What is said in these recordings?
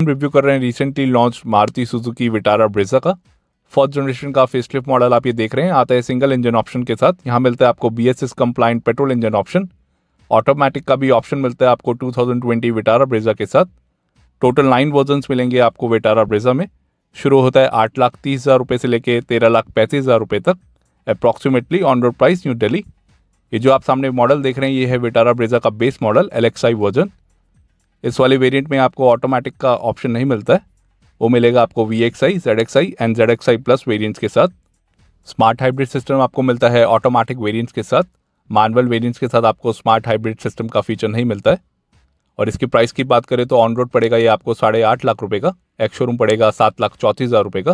Review कर रहे हैं recently launch Maruti Suzuki Vitara Brezza का फर्स्ट जनरेशन का फेसलिफ्ट मॉडल आप ये देख रहे हैं। आता है सिंगल इंजन ऑप्शन के साथ। यहाँ मिलता है आपको BS6 compliant petrol engine option. Automatic का भी ऑप्शन मिलता है आपको 2020 विटारा ब्रेजा के साथ। टोटल 9 वर्जन्स मिलेंगे आपको विटारा ब्रेजा में। शुरू होता है 8,30,000 रुपये से लेके 13,35,000 रुपये तक, approximately on road price new Delhi. ये जो आप सामने मॉडल देख रहे हैं ये है विटारा ब्रेजा का बेस मॉडल LXI वर्जन। इस वाले वेरिएंट में आपको ऑटोमेटिक का ऑप्शन नहीं मिलता है, वो मिलेगा आपको VXI, ZXI and ZXI plus variants के साथ। स्मार्ट हाइब्रिड सिस्टम आपको मिलता है ऑटोमेटिक वेरिएंट्स के साथ। मैनुअल वेरिएंट्स के साथ आपको स्मार्ट हाइब्रिड सिस्टम का फीचर नहीं मिलता है। और इसकी प्राइस की बात करें तो ऑन रोड पड़ेगा ये आपको 8.5 लाख रुपये का, एक्स शोरूम पड़ेगा 7,34,000 रुपये का।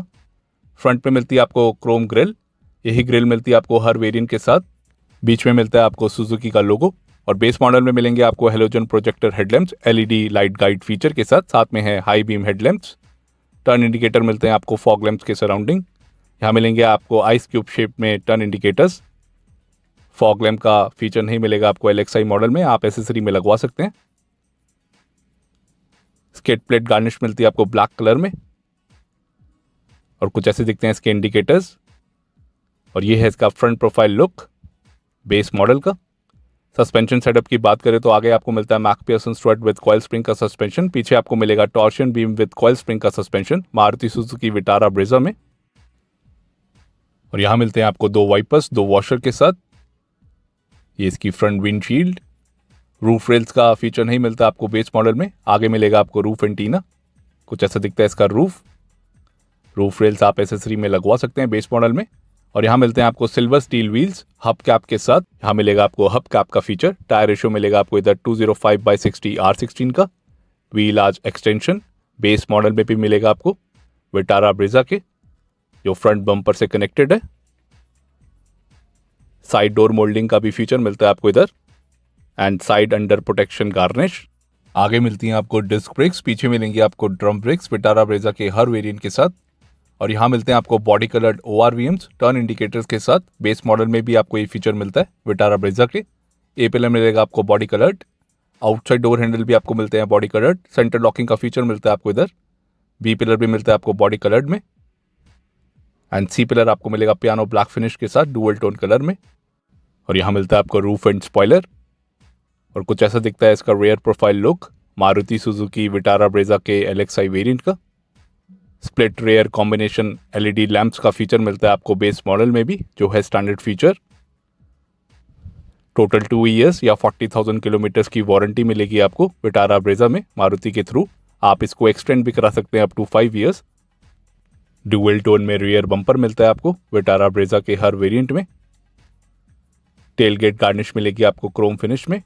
फ्रंट पे मिलती है आपको क्रोम ग्रिल, यही ग्रिल मिलती है आपको हर वेरिएंट के साथ। बीच में मिलता है आपको सुजुकी का लोगो। और बेस मॉडल में मिलेंगे आपको halogen projector headlamps LED light guide feature के साथ में है high beam headlamps. Turn indicator मिलते हैं आपको फॉग लैंप्स के सराउंडिंग। यहाँ मिलेंगे आपको आइस क्यूब शेप में टर्न इंडिकेटर्स। फॉग लैंप का फीचर नहीं मिलेगा आपको LXI मॉडल में, आप एसेसरी में लगवा सकते हैं। स्केट प्लेट गार्निश मिलती है आपको ब्लैक कलर में और कुछ ऐसे दिखते हैं इसके इंडिकेटर्स। और ये है इसका front profile look base model का। सस्पेंशन सेटअप की बात करें तो आगे आपको मिलता है McPherson strut with coil spring का सस्पेंशन। पीछे आपको मिलेगा torsion beam with coil spring का suspension Maruti Suzuki Vitara Brezza में। और यहाँ मिलते हैं आपको 2 वाइपर्स 2 वॉशर के साथ। ये इसकी फ्रंट विंडशील्ड। रूफ रेल्स का फीचर नहीं मिलता आपको बेस मॉडल में। आगे मिलेगा आपको रूफ एंटीना, कुछ ऐसा दिखता है इसका रूफ रेल्स आप एसेसरी में लगवा सकते हैं बेस मॉडल में। और यहाँ मिलते हैं आपको silver steel wheels hub cap के साथ। यहाँ मिलेगा आपको हब कैप का फीचर। टायर रेशियो मिलेगा आपको इधर 205/60 R16 का। Wheel arch extension base model में भी मिलेगा आपको विटारा ब्रेजा के, जो फ्रंट बम्पर से कनेक्टेड है। साइड डोर मोल्डिंग का भी फीचर मिलता है आपको इधर and side under protection garnish. आगे मिलती हैं आपको डिस्क ब्रेक्स, पीछे मिलेंगे आपको ड्रम ब्रेक्स विटारा ब्रेजा के हर वेरिएंट के साथ। और यहाँ मिलते हैं आपको body coloured ORVMs turn indicators के साथ। बेस मॉडल में भी आपको ये फीचर मिलता है विटारा ब्रेजा के। A पिलर मिलेगा आपको body coloured. Outside door handle भी आपको मिलते हैं बॉडी कलर्ड। सेंटर लॉकिंग का फीचर मिलता है आपको इधर। B पिलर भी मिलता है आपको बॉडी कलर्ड में एंड C पिलर आपको मिलेगा पियानो ब्लैक फिनिश के साथ डुअल टोन कलर में। और यहाँ मिलता है आपको रूफ एंड स्पॉइलर। और कुछ ऐसा दिखता है इसका rear profile look Maruti Suzuki Vitara Brezza के LXI वेरिएंट का। Split rear combination LED lamps का फीचर मिलता है आपको बेस मॉडल में भी, जो है स्टैंडर्ड फीचर। टोटल 2 ईयर्स या 40,000 किलोमीटर्स की वारंटी मिलेगी आपको विटारा ब्रेजा में मारुति के थ्रू। आप इसको एक्सटेंड भी करा सकते हैं up to 5 years. Dual tone में रियर बम्पर मिलता है आपको विटारा ब्रेजा के हर वेरिएंट में। टेल गेट गार्निश मिलेगी आपको क्रोम फिनिश में।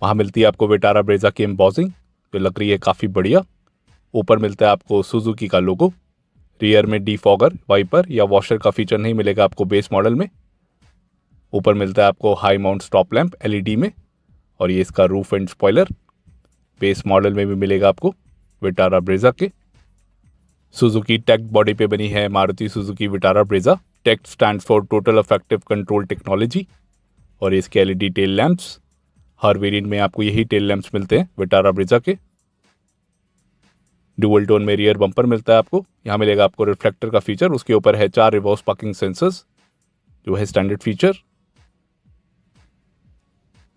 वहाँ मिलती है आपको विटारा ब्रेजा की एम्बॉसिंग, जो लग रही है काफ़ी बढ़िया। ऊपर मिलता है आपको सुजुकी का लोगो। रियर में डिफॉगर, वाइपर या वॉशर का फीचर नहीं मिलेगा आपको बेस मॉडल में। ऊपर मिलता है आपको high mount stop lamp LED में। और ये इसका roof and spoiler base model में भी मिलेगा आपको विटारा ब्रेजा के। सुजुकी टेक बॉडी पे बनी है Maruti Suzuki Vitara Brezza. Tech stands for total effective control technology. और इसके LED टेल लैंप्स, हर वेरिएंट में आपको यही टेल लैंप्स मिलते हैं विटारा ब्रेजा के। डुअल टोन में रियर बम्पर मिलता है आपको। यहाँ मिलेगा आपको रिफ्लेक्टर का फीचर, उसके ऊपर है 4 रिवर्स पार्किंग सेंसर्स, जो है स्टैंडर्ड फीचर।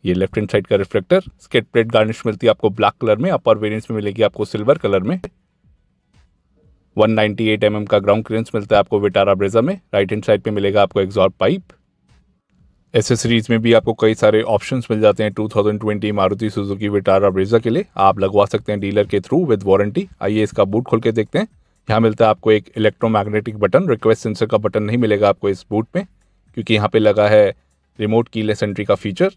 ये लेफ्ट हैंड साइड का रिफ्लेक्टर। स्केट प्लेट गार्निश मिलती है आपको ब्लैक कलर में। अपर वेरिएंट्स में मिलेगी आपको सिल्वर कलर में। 198 mm का ग्राउंड क्लियरेंस मिलता है आपको विटारा ब्रेजा में। राइट हैंड साइड पे मिलेगा आपको एग्जॉस्ट पाइप। एसेसरीज में भी आपको कई सारे ऑप्शंस मिल जाते हैं 2020 मारुति सुजुकी विटारा ब्रेजा के लिए। आप लगवा सकते हैं डीलर के थ्रू विद वारंटी। आइए इसका बूट खोल के देखते हैं। यहाँ मिलता है आपको एक इलेक्ट्रोमैग्नेटिक बटन। रिक्वेस्ट सेंसर का बटन नहीं मिलेगा आपको इस बूट में, क्योंकि यहाँ पे लगा है रिमोट कीलेस एंट्री का फीचर।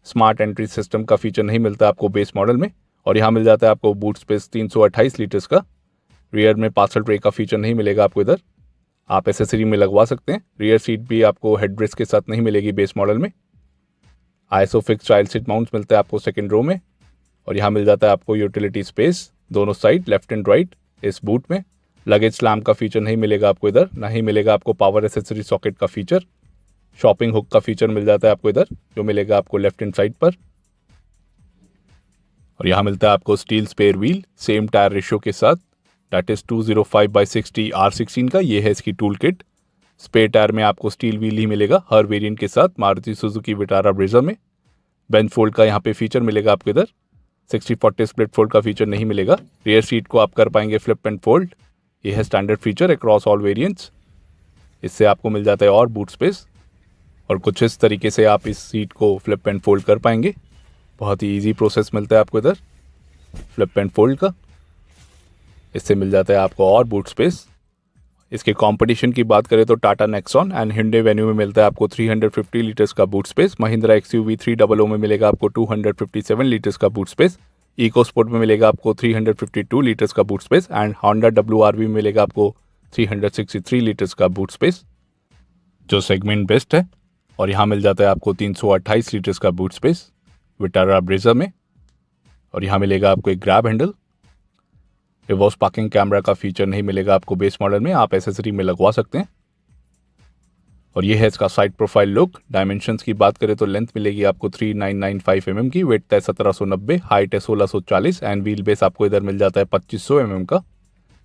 स्मार्ट एंट्री सिस्टम का फीचर नहीं मिलता आपको बेस मॉडल में। और यहाँ मिल जाता है आपको बूट स्पेस 328 लीटर्स का। रियर में पार्सल ट्रे का फीचर नहीं मिलेगा आपको इधर, आप एसेसरी में लगवा सकते हैं। रियर सीट भी आपको हेडरेस्ट के साथ नहीं मिलेगी बेस मॉडल में। आइसोफिक्स चाइल्ड सीट माउंट्स मिलता है आपको सेकंड रो में। और यहाँ मिल जाता है आपको यूटिलिटी स्पेस दोनों साइड, लेफ्ट एंड राइट इस बूट में। लगेज स्लैम का फीचर नहीं मिलेगा आपको इधर, ना ही मिलेगा आपको पावर एसेसरी सॉकेट का फीचर। शॉपिंग हुक का फीचर मिल जाता है आपको इधर, जो मिलेगा आपको लेफ्ट हैंड साइड पर। और यहाँ मिलता है आपको steel spare wheel same tyre ratio के साथ, दैट इज 205/60 R16 का। ये है इसकी टूल किट। स्पेयर टायर में आपको स्टील व्हील ही मिलेगा हर वेरिएंट के साथ मारुति सुजुकी विटारा ब्रेजा में। बेंच फोल्ड का यहाँ पे फीचर मिलेगा आपको इधर। 60/40 स्प्लिट फोल्ड का फीचर नहीं मिलेगा। रियर सीट को आप कर पाएंगे फ्लिप एंड फोल्ड। ये है standard feature across all variants. इससे आपको मिल जाता है और बूट स्पेस, और कुछ इस तरीके से आप इस सीट को फ्लिप एंड फोल्ड कर पाएंगे। बहुत ही इजी प्रोसेस मिलता है आपको इधर फ्लिप एंड फोल्ड का। इससे मिल जाता है आपको और बूट स्पेस। इसके कंपटीशन की बात करें तो टाटा नेक्सॉन एंड हिंडे वेन्यू में मिलता है आपको 350 लीटर्स का बूट स्पेस। महिंद्रा XUV 300 में मिलेगा आपको 257 लीटर्स का बूट स्पेस। इको स्पोर्ट में मिलेगा आपको 352 लीटर्स का boot space and Honda WRV में मिलेगा आपको 363 लीटर्स का बूट स्पेस, जो सेगमेंट बेस्ट है। और यहाँ मिल जाता है आपको 328 लीटर्स का बूट स्पेस विटारा ब्रेजा में। और यहाँ मिलेगा आपको एक grab handle. Reverse parking camera का फीचर नहीं मिलेगा आपको बेस मॉडल में, आप एसेसरी में लगवा सकते हैं। और ये है इसका साइड प्रोफाइल लुक। डायमेंशंस की बात करें तो लेंथ मिलेगी आपको 3995 mm की, वेट है 1790, हाइट है 1640 एंड व्हील बेस आपको इधर मिल जाता है 2500 mm का।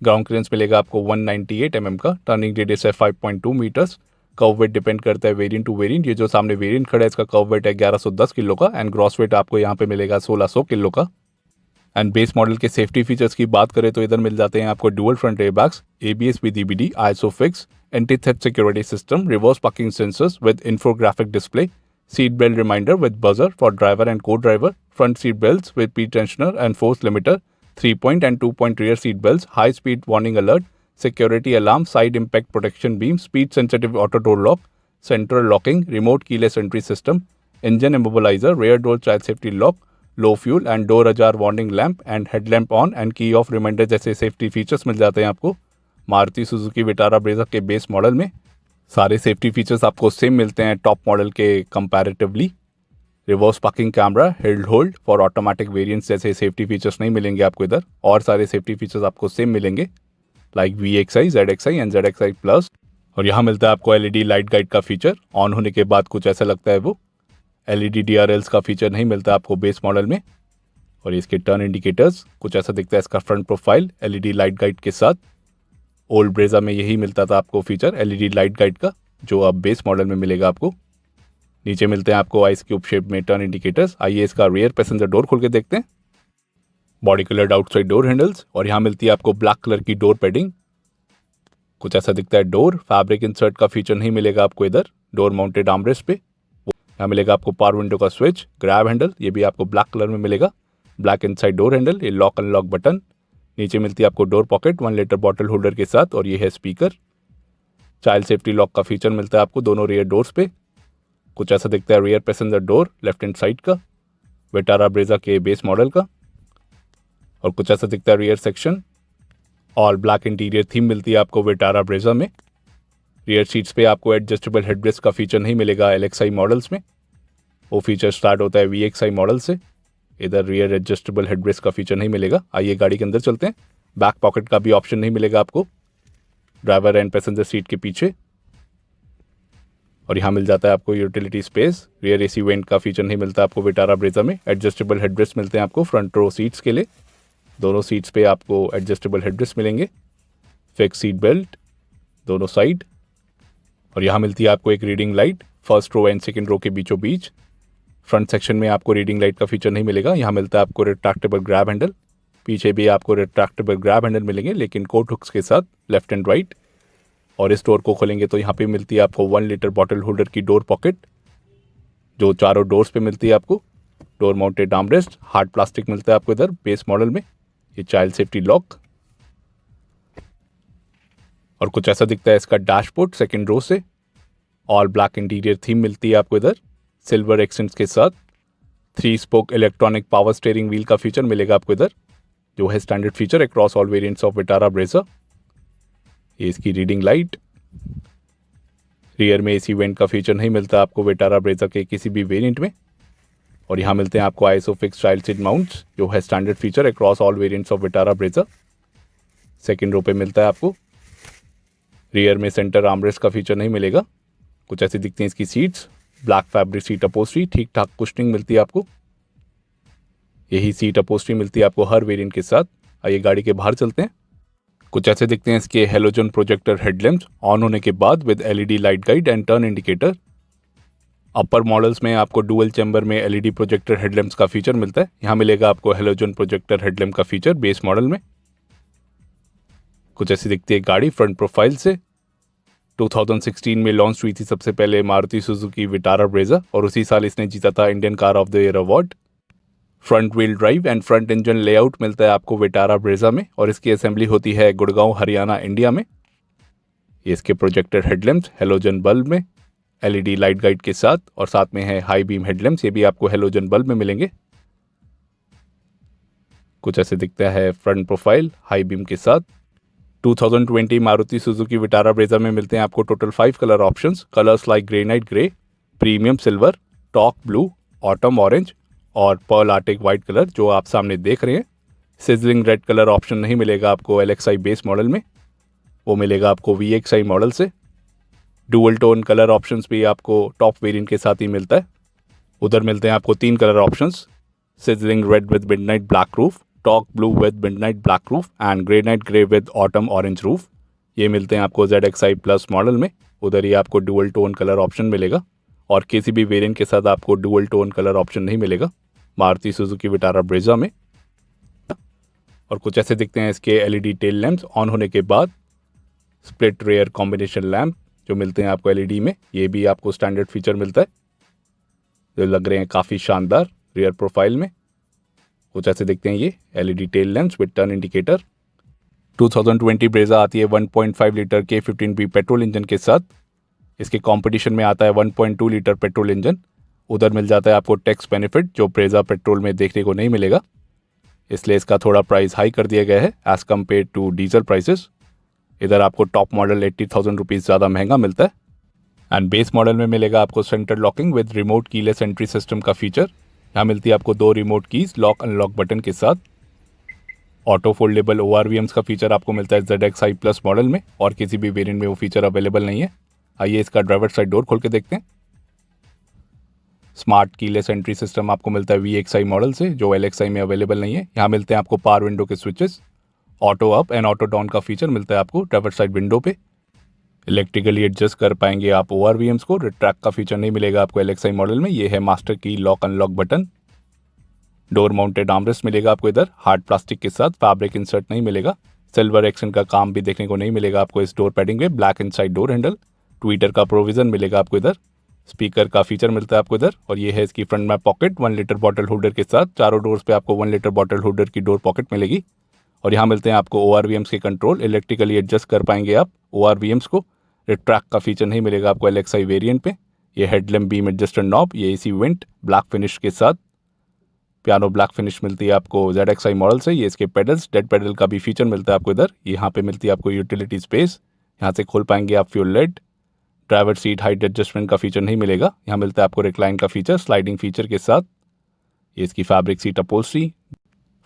ग्राउंड क्लियरेंस मिलेगा आपको 198 mm का। टर्निंग रेडियस है 5.2 मीटर्स। कर्व वेट डिपेंड करता है वेरिएंट टू वेरिएंट। ये जो सामने वेरिएंट खड़ा है इसका कर्व वेट है 1110 किलो का एंड ग्रॉस वेट आपको यहाँ पे मिलेगा 1600 किलो का। एंड बेस मॉडल के सेफ्टी फीचर्स की बात करें तो इधर मिल जाते हैं आपको dual front airbags, ABS with EBD, ISOFIX, anti-theft security system, reverse parking sensors with infographic display, seat belt reminder with buzzer for driver and co driver, front seat belts with speed tensioner and force limiter, 3-point and 2-point rear seat belts, high speed warning alert, security alarm, side impact protection beam, speed sensitive auto door lock, central locking, remote keyless entry system, engine immobilizer, rear door child safety lock, low fuel and door ajar warning lamp and headlamp on and key off reminder जैसे safety features मिल जाते हैं आपको Maruti Suzuki Vitara Brezza के base model में। सारे safety features आपको same मिलते हैं टॉप मॉडल के comparatively. Reverse parking camera, hill hold for automatic variants जैसे सेफ्टी फीचर्स नहीं मिलेंगे आपको इधर, और सारे सेफ्टी फीचर्स आपको सेम मिलेंगे like VXI, ZXI and ZXI plus. और यहाँ मिलता है आपको LED लाइट गाइड का फीचर। ऑन होने के बाद कुछ ऐसा लगता है वो। LED DRLs का फीचर नहीं मिलता आपको बेस मॉडल में। और इसके टर्न इंडिकेटर्स कुछ ऐसा दिखता है इसका front profile LED light guide के साथ। ओल्ड ब्रेजा में यही मिलता था आपको फीचर LED लाइट गाइड का, जो अब बेस मॉडल में मिलेगा आपको। नीचे मिलते हैं आपको आइस क्यूब शेप में टर्न इंडिकेटर्स। आइए इसका रियर पैसेंजर डोर खोल के देखते हैं। Body coloured outside door handles, और यहाँ मिलती है आपको ब्लैक कलर की डोर पैडिंग। कुछ ऐसा दिखता है डोर। फैब्रिक इंसर्ट का फीचर नहीं मिलेगा आपको इधर डोर माउंटेड आर्मरेस्ट पे। यहाँ मिलेगा आपको पावर विंडो का स्विच, ग्रैब हैंडल, ये भी आपको ब्लैक कलर में मिलेगा। ब्लैक इनसाइड डोर हैंडल, ये लॉक अनलॉक बटन। नीचे मिलती है आपको door pocket 1 litre bottle holder के साथ, और ये है स्पीकर। चाइल्ड सेफ्टी लॉक का फीचर मिलता है आपको दोनों रियर डोर्स पे। कुछ ऐसा दिखता है rear passenger door left hand side का, विटारा ब्रेजा के बेस मॉडल का। और कुछ ऐसा दिखता है rear section. All black interior theme मिलती है आपको विटारा ब्रेजा में। रियर सीट्स पे आपको एडजस्टेबल हेडरेस्ट का फीचर नहीं मिलेगा LXI मॉडल्स में, वो फीचर स्टार्ट होता है VXI मॉडल से। इधर रियर एडजस्टेबल हेडरेस्ट का फीचर नहीं मिलेगा। आइए गाड़ी के अंदर चलते हैं। बैक पॉकेट का भी ऑप्शन नहीं मिलेगा आपको ड्राइवर एंड पैसेंजर सीट के पीछे। और यहाँ मिल जाता है आपको utility space. Rear AC went का फीचर नहीं मिलता आपको विटारा ब्रेजा में। एडजस्टेबल हेडरेस्ट मिलते हैं आपको फ्रंट रो सीट्स के लिए। दोनों सीट्स पे आपको एडजस्टेबल हेडरेस्ट मिलेंगे। फिक्स सीट बेल्ट दोनों साइड। और यहाँ मिलती है आपको एक reading light first row and second row के बीचों बीच। फ्रंट सेक्शन में आपको रीडिंग लाइट का फीचर नहीं मिलेगा। यहाँ मिलता है आपको रिट्रैक्टेबल ग्रैब हैंडल। पीछे भी आपको रिट्रैक्टेबल ग्रैब हैंडल मिलेंगे, लेकिन कोट हुक्स के साथ लेफ्ट एंड राइट। और इस डोर को खोलेंगे तो यहाँ पे मिलती है आपको 1 लीटर बॉटल होल्डर की डोर पॉकेट, जो चारों डोर्स पे मिलती है आपको। Door mounted armrest, hard plastic मिलता है आपको इधर बेस मॉडल में। ये चाइल्ड सेफ्टी लॉक। और कुछ ऐसा दिखता है इसका डैशबोर्ड सेकंड रो से। ऑल ब्लैक इंटीरियर थीम मिलती है आपको इधर सिल्वर एक्सेंट्स के साथ। 3 spoke electronic power steering wheel का फीचर मिलेगा आपको इधर, जो है standard feature across all variants of Vitara Brezza. ये इसकी रीडिंग लाइट। रियर में AC वेंट का फीचर नहीं मिलता आपको विटारा ब्रेजा के किसी भी वेरिएंट में। और यहाँ मिलते हैं आपको ISOFIX चाइल्ड सीट माउंट्स, जो है standard feature across all variants of Vitara Brezza. Second row पे मिलता है आपको। रियर में सेंटर आर्मरेस्ट का फीचर नहीं मिलेगा। कुछ ऐसी दिखती हैं इसकी सीट्स। ब्लैक फैब्रिक सीट अपोस्ट्री, ठीक ठाक कुशनिंग मिलती है आपको। यही सीट अपोस्ट्री मिलती है आपको हर वेरिएंट के साथ। आइए गाड़ी के बाहर चलते हैं। कुछ ऐसे दिखते हैं इसके हेलोजन प्रोजेक्टर हेडलैम्प्स ऑन होने के बाद with LED light guide and turn indicator. Upper models में आपको डुअल चैम्बर में एलईडी प्रोजेक्टर हेडलैम्प्स का फीचर मिलता है। यहाँ मिलेगा आपको हेलोजन प्रोजेक्टर हेडलैम्प का फीचर बेस मॉडल में। कुछ ऐसी दिखती है गाड़ी फ्रंट प्रोफाइल से। 2016 में लॉन्च हुई थी सबसे पहले मारुति सुजुकी विटारा ब्रेजा और उसी साल इसने जीता था Indian car of the year award. Front wheel drive and front engine layout मिलता है आपको विटारा ब्रेजा में और इसकी असेंबली होती है गुड़गांव हरियाणा इंडिया में। ये इसके प्रोजेक्टर हेडलैम्प्स हेलोजन बल्ब में एलईडी लाइट गाइड के साथ और साथ में है हाई बीम हेडलैम्प्स, ये भी आपको हेलोजन बल्ब में मिलेंगे। कुछ ऐसे दिखता है फ्रंट प्रोफाइल हाई बीम के साथ। 2020 मारुति सुजुकी विटारा ब्रेजा में मिलते हैं आपको total 5 colour options. Colours like granite grey, premium silver, torque blue, autumn orange और पर्ल आर्टिक वाइट कलर जो आप सामने देख रहे हैं। सिजलिंग रेड कलर ऑप्शन नहीं मिलेगा आपको LXI बेस मॉडल में, वो मिलेगा आपको VXI मॉडल से। डुअल टोन कलर ऑप्शंस भी आपको टॉप वेरिएंट के साथ ही मिलता है। उधर मिलते हैं आपको 3 colour options, sizzling read with midnight black roof, talk blue with midnight black roof and granite grey with autumn orange roof. ये मिलते हैं आपको ZXI प्लस मॉडल में। उधर ही आपको डुअल टोन कलर ऑप्शन मिलेगा और किसी भी वेरिएंट के साथ आपको डुअल टोन कलर ऑप्शन नहीं मिलेगा मारुति सुजुकी विटारा ब्रेजा में। और कुछ ऐसे दिखते हैं इसके एलईडी टेल लैंप्स ऑन होने के बाद। स्प्लिट रेयर कॉम्बिनेशन लैंप जो मिलते हैं आपको एलईडी में, ये भी आपको स्टैंडर्ड फीचर मिलता है जो लग रहे हैं काफ़ी शानदार रियर प्रोफाइल में। कुछ ऐसे दिखते हैं ये LED tail lamps with turn indicator. 2020 Brezza आती है 1.5 लीटर K15B पेट्रोल इंजन के साथ। इसके कंपटीशन में आता है 1.2 लीटर पेट्रोल इंजन। उधर मिल जाता है आपको टैक्स बेनिफिट जो ब्रेजा पेट्रोल में देखने को नहीं मिलेगा, इसलिए इसका थोड़ा प्राइस हाई कर दिया गया है as compare to diesel prices. इधर आपको टॉप मॉडल 80,000 रुपीज़ ज़्यादा महंगा मिलता है। एंड बेस मॉडल में मिलेगा आपको centre locking with remote keyless entry system का फीचर। यहाँ मिलती है आपको 2 remote keys lock unlock button के साथ। ऑटो फोल्डेबल ORVMs का फीचर आपको मिलता है ZXI प्लस मॉडल में और किसी भी वेरिएंट में वो फीचर अवेलेबल नहीं है। आइए इसका ड्राइवर साइड डोर खोल के देखते हैं। स्मार्ट कीलेस एंट्री सिस्टम आपको मिलता है VXI मॉडल से जो LXI में अवेलेबल नहीं है। यहाँ मिलते हैं आपको पावर विंडो के switches, auto up and auto down का फीचर मिलता है आपको ड्राइवर साइड विंडो पे। इलेक्ट्रिकली एडजस्ट कर पाएंगे आप ORVMs को। रिट्रैक्ट का फीचर नहीं मिलेगा आपको LXI मॉडल में। ये है मास्टर की lock unlock button. Door mounted armrest मिलेगा आपको इधर हार्ड प्लास्टिक के साथ, फैब्रिक इंसर्ट नहीं मिलेगा। सिल्वर एक्शन का काम भी देखने को नहीं मिलेगा आपको इस डोर पैडिंग में। Black inside door handle, Twitter का प्रोविजन मिलेगा आपको इधर। स्पीकर का फीचर मिलता है आपको इधर और ये है इसकी फ्रंट में पॉकेट 1 लीटर बॉटल होल्डर के साथ। चारों डोर्स पे आपको 1 लीटर बॉटल होल्डर की डोर पॉकेट मिलेगी। और यहाँ मिलते हैं आपको ORVMs के कंट्रोल, इलेक्ट्रिकली एडजस्ट कर पाएंगे आप ORVMs को। रिट्रैक्ट का फीचर नहीं मिलेगा आपको LXI वेरिएंट पे। ये हेडलैम्प बीम एडजस्टर नॉब, ये AC वेंट ब्लैक फिनिश के साथ। पियानो ब्लैक फिनिश मिलती है आपको ZXI मॉडल से। ये इसके पेडल्स, डेड पेडल का भी फीचर मिलता है आपको इधर। यहाँ पे मिलती है आपको यूटिलिटी स्पेस, यहाँ से खोल पाएंगे आप fuel lid. Driver seat height adjustment का फीचर नहीं मिलेगा। यहाँ मिलता है आपको रिक्लाइन का फीचर स्लाइडिंग फीचर के साथ। ये इसकी fabric seat upholstery.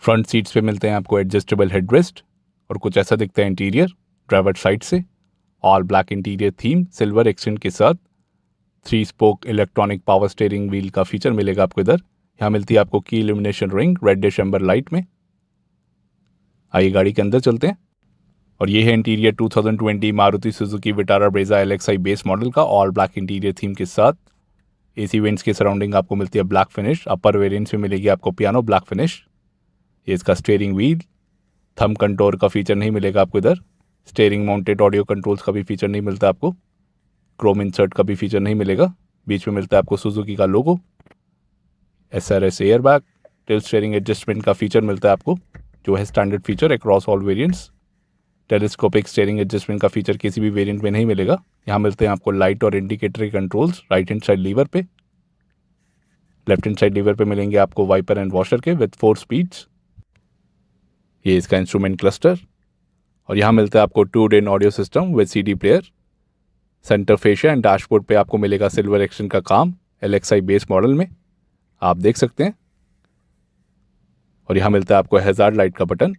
Front seats पे मिलते हैं आपको एडजस्टेबल हेडरेस्ट और कुछ ऐसा दिखता है इंटीरियर ड्राइवर साइड से। All black interior theme silver accent के साथ। 3 spoke electronic power steering wheel का फीचर मिलेगा आपको इधर। यहाँ मिलती है आपको key illumination ring reddish amber light में। आइए गाड़ी के अंदर चलते हैं और ये है interior 2020 Maruti Suzuki Vitara Brezza LXI base model का ऑल ब्लैक इंटीरियर थीम के साथ। AC वेंट्स की सराउंडिंग आपको मिलती है ब्लैक फिनिश। अपर वेरिएंट्स में मिलेगी आपको पियानो ब्लैक फिनिश। ये इसका स्टीयरिंग व्हील, थंब कंट्रोल का फीचर नहीं मिलेगा आपको इधर। स्टीयरिंग माउंटेड ऑडियो कंट्रोल्स का भी फीचर नहीं मिलता आपको। क्रोम इंसर्ट का भी फीचर नहीं मिलेगा। बीच में मिलता है आपको सुजुकी का लोगो। SRS airbag, tilt steering adjustment का फीचर मिलता है आपको जो है standard feature across all variants. Telescopic steering adjustment का फीचर किसी भी वेरिएंट में नहीं मिलेगा। यहाँ मिलते हैं आपको लाइट और इंडिकेटर के controls right hand side lever पे। लेफ्ट हैंड साइड लीवर पे मिलेंगे आपको वाइपर एंड वॉशर के विद 4 स्पीड्स। ये इसका इंस्ट्रूमेंट क्लस्टर और यहाँ मिलता है आपको 2-in audio system with CD player. Centre fascia and dashboard पे आपको मिलेगा सिल्वर एक्शन का काम LXI बेस मॉडल में, आप देख सकते हैं। और यहाँ मिलता है आपको हैजार्ड लाइट का बटन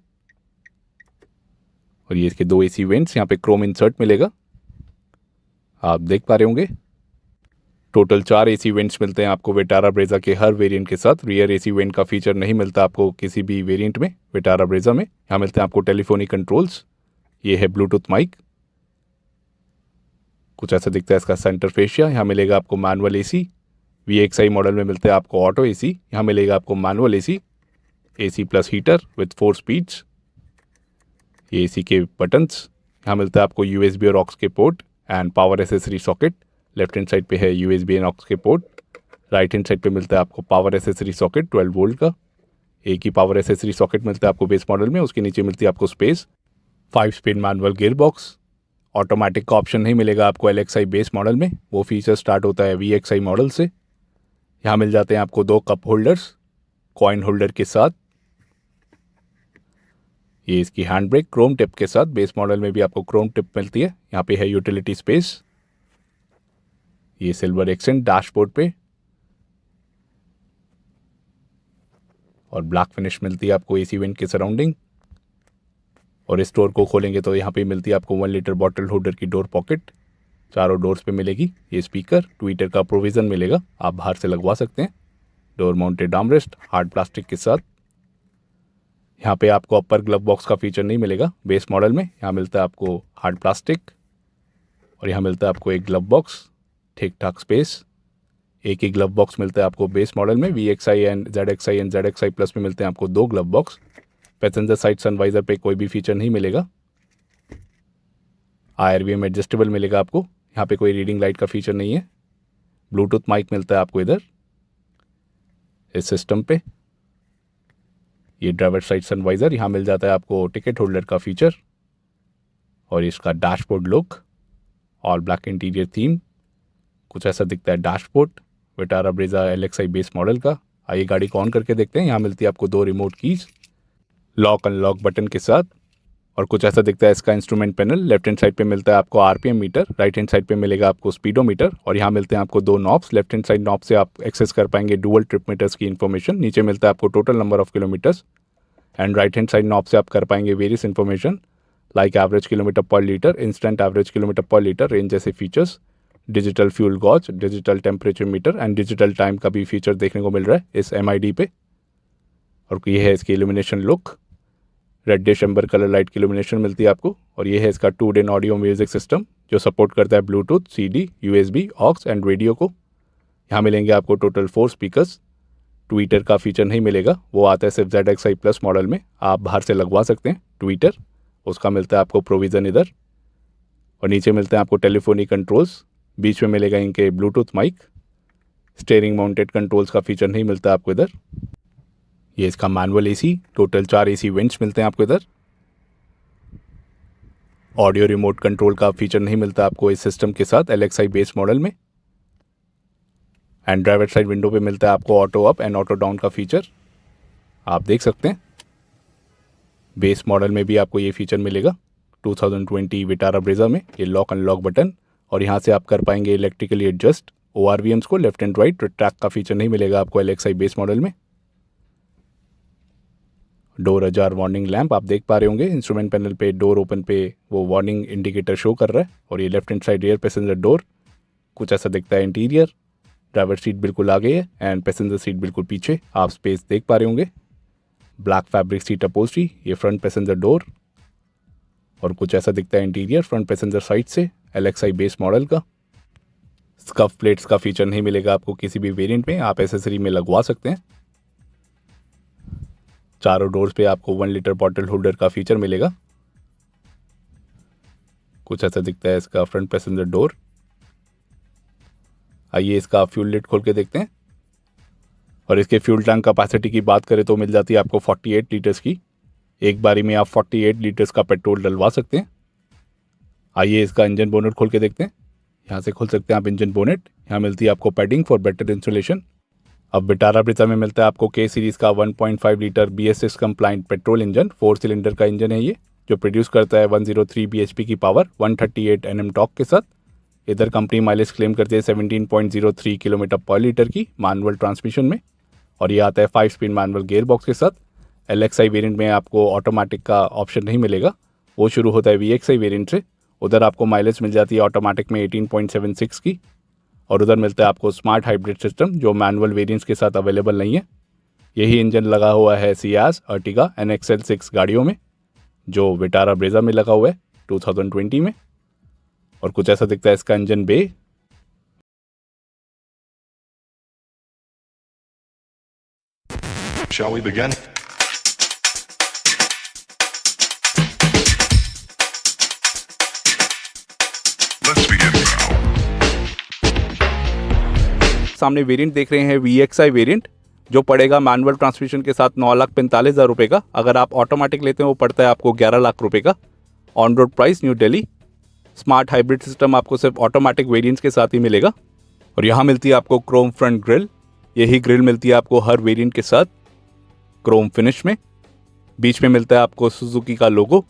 और ये इसके 2 AC वेंट्स। यहाँ पे क्रोम इंसर्ट मिलेगा, आप देख पा रहे होंगे। टोटल 4 एसी वेंट्स मिलते हैं आपको विटारा ब्रेजा के हर वेरिएंट के साथ। रियर एसी वेंट का फीचर नहीं मिलता आपको किसी भी वेरिएंट में विटारा ब्रेजा में। यहाँ मिलते हैं आपको टेलीफोनिक कंट्रोल्स, ये है ब्लूटूथ माइक, कुछ ऐसा दिखता है इसका सेंटर फेशिया। यहाँ मिलेगा आपको मैनुअल एसी। VXI मॉडल में मिलते हैं आपको ऑटो एसी। यहाँ मिलेगा आपको manual AC plus heater with 4 speeds, ये एसी के बटन्स। यहाँ मिलता है आपको USB और ऑक्स के port and power accessory socket. Left hand side पे है USB एंड ऑक्स के पोर्ट, राइट हैंड साइड पे मिलता है आपको पावर एसेसरी सॉकेट 12 वोल्ट का। एक ही पावर एसेसरी सॉकेट मिलता है आपको बेस मॉडल में, उसके नीचे मिलती है आपको space. 5 speed manual gear box. Automatic का ऑप्शन नहीं मिलेगा आपको LXI बेस मॉडल में, वो फीचर स्टार्ट होता है VXI मॉडल से। यहाँ मिल जाते हैं आपको 2 कप होल्डर्स कॉइन होल्डर के साथ। ये इसकी हैंड ब्रेक क्रोम टिप के साथ, बेस मॉडल में भी आपको क्रोम टिप मिलती है। यहाँ पे है यूटिलिटी स्पेस, ये सिल्वर एक्सेंट डैशबोर्ड पे, और ब्लैक फिनिश मिलती है आपको एसी वेंट के सराउंडिंग। और इस डोर को खोलेंगे तो यहाँ पे मिलती है आपको 1 लीटर बॉटल होल्डर की डोर पॉकेट, चारों डोर्स पे मिलेगी। ये स्पीकर ट्विटर का प्रोविज़न मिलेगा, आप बाहर से लगवा सकते हैं। Door mounted armrest hard plastic के साथ। यहाँ पे आपको अपर ग्लव बॉक्स का फीचर नहीं मिलेगा बेस मॉडल में, यहाँ मिलता है आपको हार्ड प्लास्टिक, और यहाँ मिलता है आपको एक ग्लव बॉक्स, ठीक ठाक स्पेस। एक ही ग्लव बॉक्स मिलता है आपको बेस मॉडल में। VXI एंड ZXI प्लस में मिलते हैं आपको 2 glove box. Passenger side sun visor पे कोई भी फीचर नहीं मिलेगा। IRVM एडजस्टेबल मिलेगा आपको, यहाँ पे कोई रीडिंग लाइट का फीचर नहीं है। ब्लूटूथ माइक मिलता है आपको इधर इस सिस्टम पे। ये ड्राइवर साइड सनवाइजर, यहाँ मिल जाता है आपको टिकट होल्डर का फीचर, और इसका dashboard look all black interior theme, कुछ ऐसा दिखता है dashboard Vitara Brezza LXI base model का। आइए गाड़ी को ऑन करके देखते हैं। यहाँ मिलती है आपको 2 remote keys lock unlock button के साथ, और कुछ ऐसा दिखता है इसका instrument panel. Left hand side पे मिलता है आपको RPM meter, right hand side पे मिलेगा आपको स्पीडोमीटर, और यहाँ मिलते हैं आपको 2 knobs. Left hand side knob से आप एक्सेस कर पाएंगे डुअल ट्रिप मीटर्स की इन्फॉर्मेशन। नीचे मिलता है आपको total number of kilometres, and right hand side knob से आप कर पाएंगे various information like average kilometre per litre, instant average kilometre per litre, range जैसे features, digital fuel gauge, digital temperature meter and digital time का भी feature देखने को मिल रहा है इस MID पे। और ये है इसकी illumination look, reddish amber colour light की इल्यूमिनेशन मिलती है आपको। और ये है इसका 2-in ऑडियो म्यूजिक सिस्टम जो सपोर्ट करता है Bluetooth, CD, USB, aux and radio को। यहाँ मिलेंगे आपको टोटल 4 स्पीकर्स। ट्विटर का फीचर नहीं मिलेगा, वो आता है सिर्फ ZXI प्लस मॉडल में, आप बाहर से लगवा सकते हैं ट्विटर, उसका मिलता है आपको प्रोविज़न इधर। और नीचे मिलते हैं आपको टेलीफोनिक कंट्रोल्स, बीच में मिलेगा इनके Bluetooth mic. Steering mounted controls का फीचर नहीं मिलता आपको इधर। ये इसका manual AC, total 4 AC vents मिलते हैं आपको इधर। ऑडियो रिमोट कंट्रोल का फीचर नहीं मिलता आपको इस सिस्टम के साथ LXI बेस मॉडल में। एंड ड्राइवर साइड विंडो पे मिलता है आपको auto up and auto down का फीचर, आप देख सकते हैं। बेस मॉडल में भी आपको ये फीचर मिलेगा 2020 विटारा ब्रेजा में, ये लॉक अनलॉक बटन, और यहाँ से आप कर पाएंगे इलेक्ट्रिकली एडजस्ट ORVMs को लेफ्ट एंड राइट। ट्रैक का फीचर नहीं मिलेगा आपको LXI बेस मॉडल में। डोर अजार वार्निंग लैंप आप देख पा रहे होंगे, इंस्ट्रूमेंट पैनल पे डोर ओपन पे वो वार्निंग इंडिकेटर शो कर रहा है। और ये left hand side rear passenger door, कुछ ऐसा दिखता है इंटीरियर। ड्राइवर सीट बिल्कुल आगे है एंड पैसेंजर सीट बिल्कुल पीछे, आप स्पेस देख पा रहे होंगे। ब्लैक फैब्रिक सीट अपहोल्स्ट्री, ये फ्रंट पैसेंजर डोर, और कुछ ऐसा दिखता है इंटीरियर फ्रंट पैसेंजर साइड से LXI बेस मॉडल का। स्कफ प्लेट्स का फीचर नहीं मिलेगा आपको किसी भी वेरिएंट में, आप एसेसरी में लगवा सकते हैं। चारों डोर्स पे आपको 1 लीटर बॉटल होल्डर का फीचर मिलेगा। कुछ ऐसा दिखता है इसका फ्रंट पैसेंजर डोर। आइए इसका फ्यूल लिड खोल के देखते हैं। और इसके फ्यूल टैंक कैपेसिटी की बात करें तो मिल जाती है आपको 48 लीटर्स की। एक बारी में आप 48 लीटर्स का पेट्रोल डलवा सकते हैं। आइए इसका इंजन बोनेट खोल के देखते हैं। यहाँ से खोल सकते हैं आप इंजन बोनेट। यहाँ मिलती है आपको पैडिंग फॉर बेटर इंसुलेशन। अब विटारा ब्रेजा में मिलता है आपको K सीरीज़ का 1.5 litre BS6 compliant petrol engine, 4 cylinder का इंजन है ये, जो प्रोड्यूस करता है 103 bhp की पावर 138 Nm टॉर्क के साथ। इधर कंपनी माइलेज क्लेम करती है 17.03 किलोमीटर पर लीटर की मैनुअल ट्रांसमिशन में, और ये आता है 5 स्पीड मैनुअल गियर बॉक्स के साथ। LXI वेरिएंट में आपको ऑटोमेटिक का ऑप्शन नहीं मिलेगा, वो शुरू होता है VXI वेरिएंट से। उधर आपको माइलेज मिल जाती है ऑटोमेटिक में 18.76 की, और उधर मिलता है आपको स्मार्ट हाइब्रिड सिस्टम जो मैनुअल वेरिएंट्स के साथ अवेलेबल नहीं है। यही इंजन लगा हुआ है सियाज, अर्टिगा एंड XL6 गाड़ियों में, जो विटारा ब्रेजा में लगा हुआ है 2020 में। और कुछ ऐसा दिखता है इसका engine bay. Shall we begin? Let's begin now. सामने वेरिएंट देख रहे हैं VXI वेरिएंट, जो पड़ेगा मैनुअल ट्रांसमिशन के साथ 9,45,000 रुपये का। अगर आप ऑटोमेटिक लेते हैं वो पड़ता है आपको 11 लाख रुपये का। On road price new Delhi. Smart hybrid system आपको सिर्फ ऑटोमेटिक वेरिएंट्स के साथ ही मिलेगा। और यहाँ मिलती है आपको क्रोम फ्रंट ग्रिल। यही ग्रिल मिलती है आपको हर वेरिएंट के साथ क्रोम फिनिश में। बीच में मिलता है आपको सुजुकी का लोगो।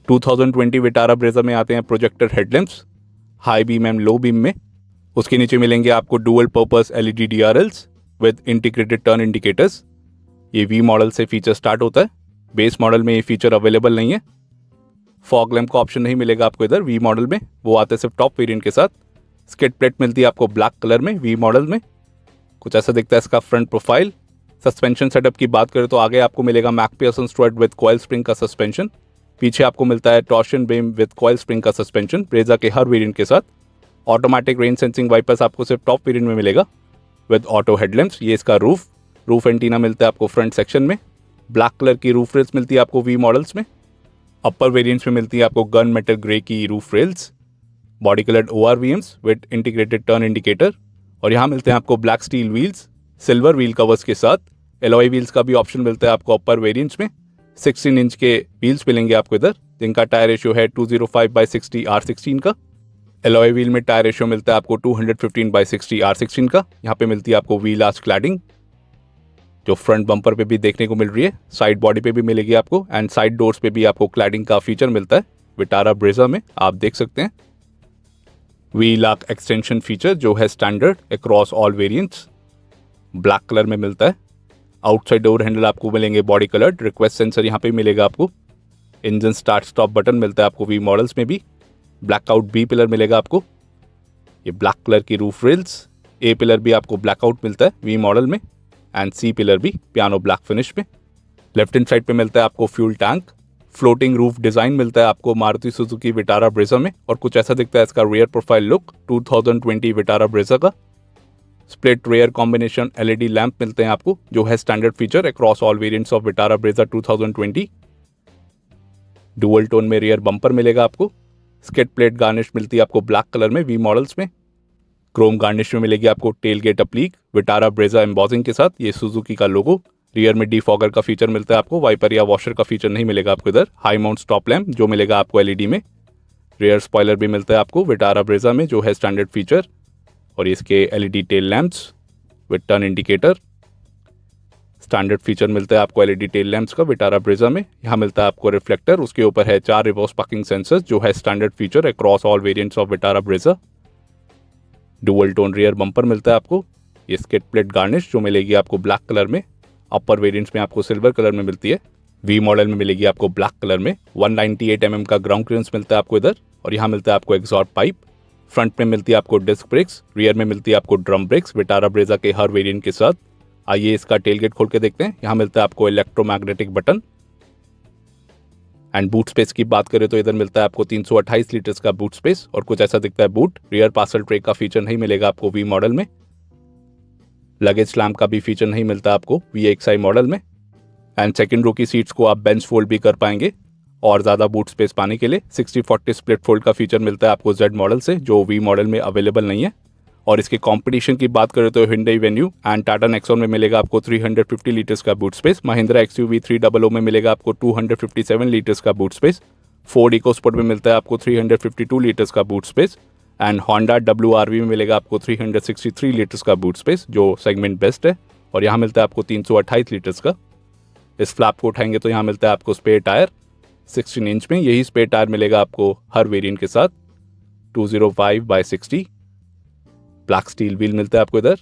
2020 विटारा ब्रेजा में आते हैं projector headlamps, high beam and low beam में। उसके नीचे मिलेंगे आपको dual purpose LED DRLs with integrated turn indicators. ये V मॉडल से फीचर स्टार्ट होता है, बेस मॉडल में ये फीचर अवेलेबल नहीं है। फॉग लैम्प का ऑप्शन नहीं मिलेगा आपको इधर V मॉडल में, वो आते सिर्फ टॉप वेरिएंट के साथ। स्किड प्लेट मिलती है आपको ब्लैक कलर में V मॉडल में। कुछ ऐसा दिखता है इसका फ्रंट प्रोफाइल। सस्पेंशन सेटअप की बात करें तो आगे आपको मिलेगा मैकपियर्सन स्ट्रट विद कॉइल स्प्रिंग का सस्पेंशन। पीछे आपको मिलता है torsion beam with coil spring का सस्पेंशन ब्रेजा के हर वेरिएंट के साथ। ऑटोमेटिक रेन सेंसिंग वाइपर्स आपको सिर्फ टॉप वेरिएंट में मिलेगा विद ऑटो हेडलैम्प्स। ये इसका रूफ एंटीना मिलता है आपको फ्रंट सेक्शन में। ब्लैक कलर की रूफ रेल्स मिलती है आपको V मॉडल्स में। अपर वेरिएंट्स में मिलती है आपको गन मेटल ग्रे की roof rails, body coloured ORVMs with integrated turn indicator. और यहाँ मिलते हैं आपको black steel wheels silver wheel covers के साथ। एलॉय व्हील्स का भी ऑप्शन मिलता है आपको अपर वेरिएंट्स में। 16 इंच के व्हील्स मिलेंगे आपको इधर, जिनका टायर रेशियो है 205/60 R16 का। एलॉय व्हील में टायर रेशियो मिलता है आपको 215/60 R16 का। यहाँ पे मिलती है आपको व्हील आर्च क्लैडिंग, जो फ्रंट बम्पर पे भी देखने को मिल रही है, साइड बॉडी पे भी मिलेगी आपको, एंड साइड डोर्स पे भी आपको क्लैडिंग का फीचर मिलता है विटारा ब्रेजा में, आप देख सकते हैं। व्हील आर्क एक्सटेंशन फीचर जो है standard across all variants, black colour में मिलता है। आउटसाइड डोर हैंडल आपको मिलेंगे बॉडी कलर्ड। रिक्वेस्ट सेंसर यहाँ पे मिलेगा आपको। इंजन स्टार्ट स्टॉप बटन मिलता है आपको V मॉडल्स में भी। ब्लैकआउट B पिलर मिलेगा आपको। ये ब्लैक कलर की रूफ रेल्स। A पिलर भी आपको ब्लैकआउट मिलता है V मॉडल में, एंड C पिलर भी पियानो ब्लैक फिनिश में। लेफ्ट हैंड साइड पे मिलता है आपको fuel tank. Floating roof design मिलता है आपको मारुति सुजुकी विटारा ब्रेजा में। और कुछ ऐसा दिखता है इसका rear profile look 2020 Vitara Brezza का। Split rear combination LED lamp मिलते हैं आपको, जो है standard feature across all variants of Vitara Brezza 2020। Dual tone में रियर बम्पर मिलेगा आपको। स्किड प्लेट गार्निश मिलती है आपको ब्लैक कलर में V मॉडल्स में। क्रोम गार्निश में मिलेगी आपको tail gate applique Vitara Brezza embossing के साथ। ये सुजुकी का लोगो। रियर में डीफॉगर का फीचर मिलता है आपको। वाइपर या वॉशर का फीचर नहीं मिलेगा आपको इधर। हाई माउंट स्टॉप लैम्प जो मिलेगा आपको LED में। रियर स्पॉइलर भी मिलता है आपको विटारा ब्रेजा में, जो है स्टैंडर्ड फीचर। और इसके LED tail lamps with turn indicator, standard feature मिलता है आपको LED टेल लैंप्स का विटारा ब्रेजा में। यहाँ मिलता है आपको रिफ्लेक्टर, उसके ऊपर है 4 रिवर्स पार्किंग सेंसर्स, जो है standard feature across all variants of Vitara Brezza. Dual tone rear bumper मिलता है आपको। ये स्किड प्लेट गार्निश जो मिलेगी आपको ब्लैक कलर में। अपर वेरिएंट्स में आपको सिल्वर कलर में मिलती है। V मॉडल में मिलेगी आपको ब्लैक कलर में। 198 mm का ग्राउंड क्लियरेंस मिलता है आपको इधर। और यहाँ मिलता है आपको एग्जॉस्ट पाइप। फ्रंट में मिलती है आपको डिस्क ब्रेक्स, रियर में मिलती है आपको ड्रम ब्रेक्स विटारा ब्रेजा के हर वेरिएंट के साथ। आइए इसका टेलगेट खोल के देखते हैं। यहाँ मिलता है आपको electromagnetic button. And boot space की बात करें तो इधर मिलता है आपको 328 लीटर्स का बूट स्पेस। और कुछ ऐसा दिखता है बूट। रियर पार्सल ट्रे का फीचर नहीं मिलेगा आपको V मॉडल में। लगेज स्लैम्प का भी फीचर नहीं मिलता आपको VXI मॉडल में। एंड सेकंड रो की सीट्स को आप बेंच फोल्ड भी कर पाएंगे और ज़्यादा बूट स्पेस पाने के लिए। 60/40 स्प्लिट फोल्ड का फीचर मिलता है आपको Z मॉडल से, जो V मॉडल में अवेलेबल नहीं है। और इसके कंपटीशन की बात करें तो Hyundai Venue and Tata Nexon में मिलेगा आपको 350 लीटर्स का बूट स्पेस। महिंद्रा XUV 300 में मिलेगा आपको 257 लीटर्स का बूट स्पेस। फोर्ड इकोस्पोर्ट में मिलता है आपको 352 लीटर्स का boot space. And Honda WRV में मिलेगा आपको 363 लीटर्स का बूट स्पेस, जो सेगमेंट बेस्ट है। और यहाँ मिलता है आपको 328 लीटर्स का। इस फ्लैप को उठाएंगे तो यहाँ मिलता है आपको स्पेयर टायर 16 इंच में। यही स्पेयर टायर मिलेगा आपको हर वेरिएंट के साथ। 205/60 ब्लैक स्टील व्हील मिलता है आपको इधर।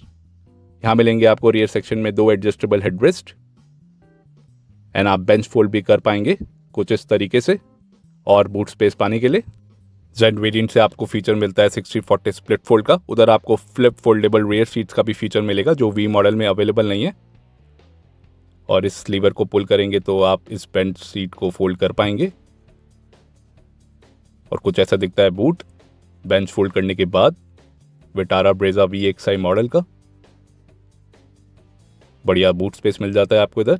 यहाँ मिलेंगे आपको रियर सेक्शन में 2 एडजस्टेबल हेडरेस्ट। एंड आप बेंच फोल्ड भी कर पाएंगे कुछ इस तरीके से और बूट स्पेस पाने के लिए। जेड वेरिएंट से आपको फीचर मिलता है 60-40 स्प्लिट फोल्ड का। उधर आपको फ्लिप फोल्डेबल रियर सीट्स का भी फीचर मिलेगा जो वी मॉडल में अवेलेबल नहीं है। और इस लीवर को पुल करेंगे तो आप इस बेंच सीट को फोल्ड कर पाएंगे और कुछ ऐसा दिखता है बूट बेंच फोल्ड करने के बाद। विटारा ब्रेजा VXI मॉडल का बढ़िया बूट स्पेस मिल जाता है आपको इधर।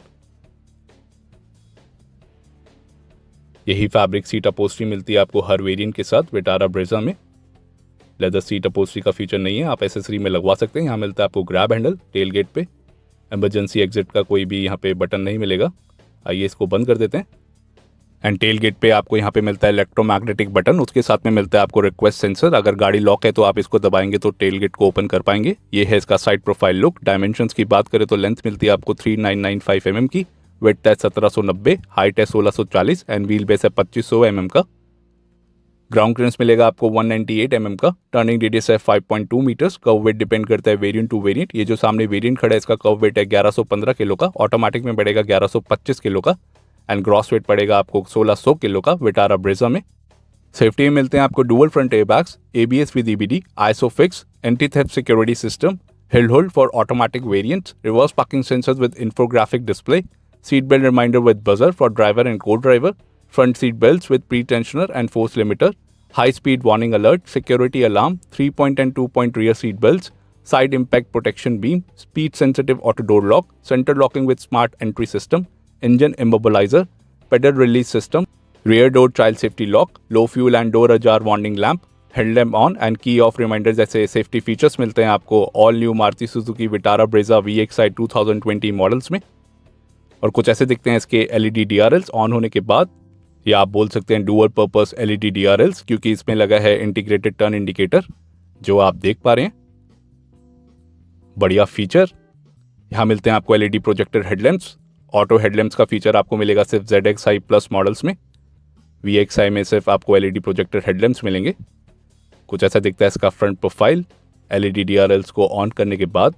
यही फैब्रिक सीट अपोस्ट्री मिलती है आपको हर वेरिएंट के साथ विटारा ब्रेजा में। लेदर सीट अपोस्ट्री का फीचर नहीं है, आप एसेसरी में लगवा सकते हैं। यहाँ मिलता है आपको ग्रैब हैंडल टेल गेट पे। इमरजेंसी एग्जिट का कोई भी यहाँ पे बटन नहीं मिलेगा। आइए इसको बंद कर देते हैं। एंड टेल गेट पे आपको यहाँ पे मिलता है इलेक्ट्रोमैग्नेटिक बटन, उसके साथ में मिलता है आपको रिक्वेस्ट सेंसर। अगर गाड़ी लॉक है तो आप इसको दबाएंगे तो टेल गेट को ओपन कर पाएंगे। ये है इसका साइड प्रोफाइल लुक। डायमेंशंस की बात करें तो लेंथ मिलती है आपको 3995 mm की, विड्थ है 1790, हाइट है 1640 एंड व्हील बेस है 2500 mm का। ग्राउंड क्लियरेंस मिलेगा आपको 198 mm का। टर्निंग रेडियस है 5.2 मीटर्स। कर्व वेट डिपेंड करता है वेरिएंट टू वेरिएंट। ये जो सामने वेरिएंट खड़ा है इसका कर्व वेट है 1115 किलो का, ऑटोमेटिक में बढ़ेगा 1125 किलो का एंड ग्रॉस वेट पड़ेगा आपको 1600 किलो का विटारा ब्रेजा में। सेफ्टी में मिलते हैं आपको dual front airbags, ABS with EBD, Isofix, anti theft security system, hill hold for automatic variants, reverse parking sensors with infographic display, seat belt reminder with buzzer for driver and co driver, front seat belts with pre-tensioner and force limiter, high-speed warning alert, security alarm, 3-point and 2-point rear seat belts, side impact protection beam, speed-sensitive auto door lock, center locking with smart entry system, engine immobilizer, pedal release system, rear door child safety lock, low fuel and door ajar warning lamp, headlamp on and key off reminder जैसे safety features मिलते हैं आपको all new Maruti Suzuki Vitara Brezza VXI 2020 models में। और कुछ ऐसे दिखते हैं इसके LED DRLs ऑन होने के बाद, या आप बोल सकते हैं डुअल पर्पस LED DRLs, क्योंकि इसमें लगा है इंटीग्रेटेड टर्न इंडिकेटर जो आप देख पा रहे हैं। बढ़िया फीचर। यहाँ मिलते हैं आपको LED projector headlamps. Auto headlamps का फीचर आपको मिलेगा सिर्फ ZXI प्लस मॉडल्स में। VXI में सिर्फ आपको LED प्रोजेक्टर हेडलैम्प्स मिलेंगे। कुछ ऐसा दिखता है इसका फ्रंट प्रोफाइल। LED DRLs को ऑन करने के बाद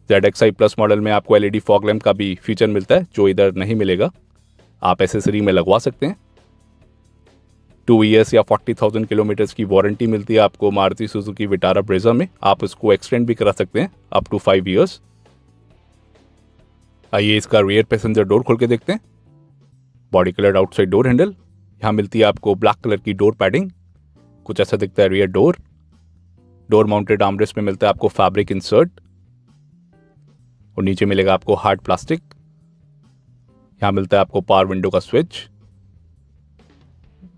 ZXI प्लस मॉडल में आपको LED फॉग लैम्प का भी फीचर मिलता है जो इधर नहीं मिलेगा, आप एसेसरी में लगवा सकते हैं। 2 ईयर्स या 40,000 किलोमीटर्स की वारंटी मिलती है आपको मारुति सुजुकी विटारा ब्रेजा में। आप इसको एक्सटेंड भी करा सकते हैं अप टू 5 ईयर्स। आइए इसका रियर पैसेंजर डोर खोल के देखते हैं। Body coloured outside door handle. यहाँ मिलती है आपको ब्लैक कलर की डोर पैडिंग। कुछ ऐसा दिखता है rear door. Door mounted armrest में मिलता है आपको फैब्रिक इंसर्ट और नीचे मिलेगा आपको हार्ड प्लास्टिक। यहाँ मिलता है आपको पावर विंडो का स्विच।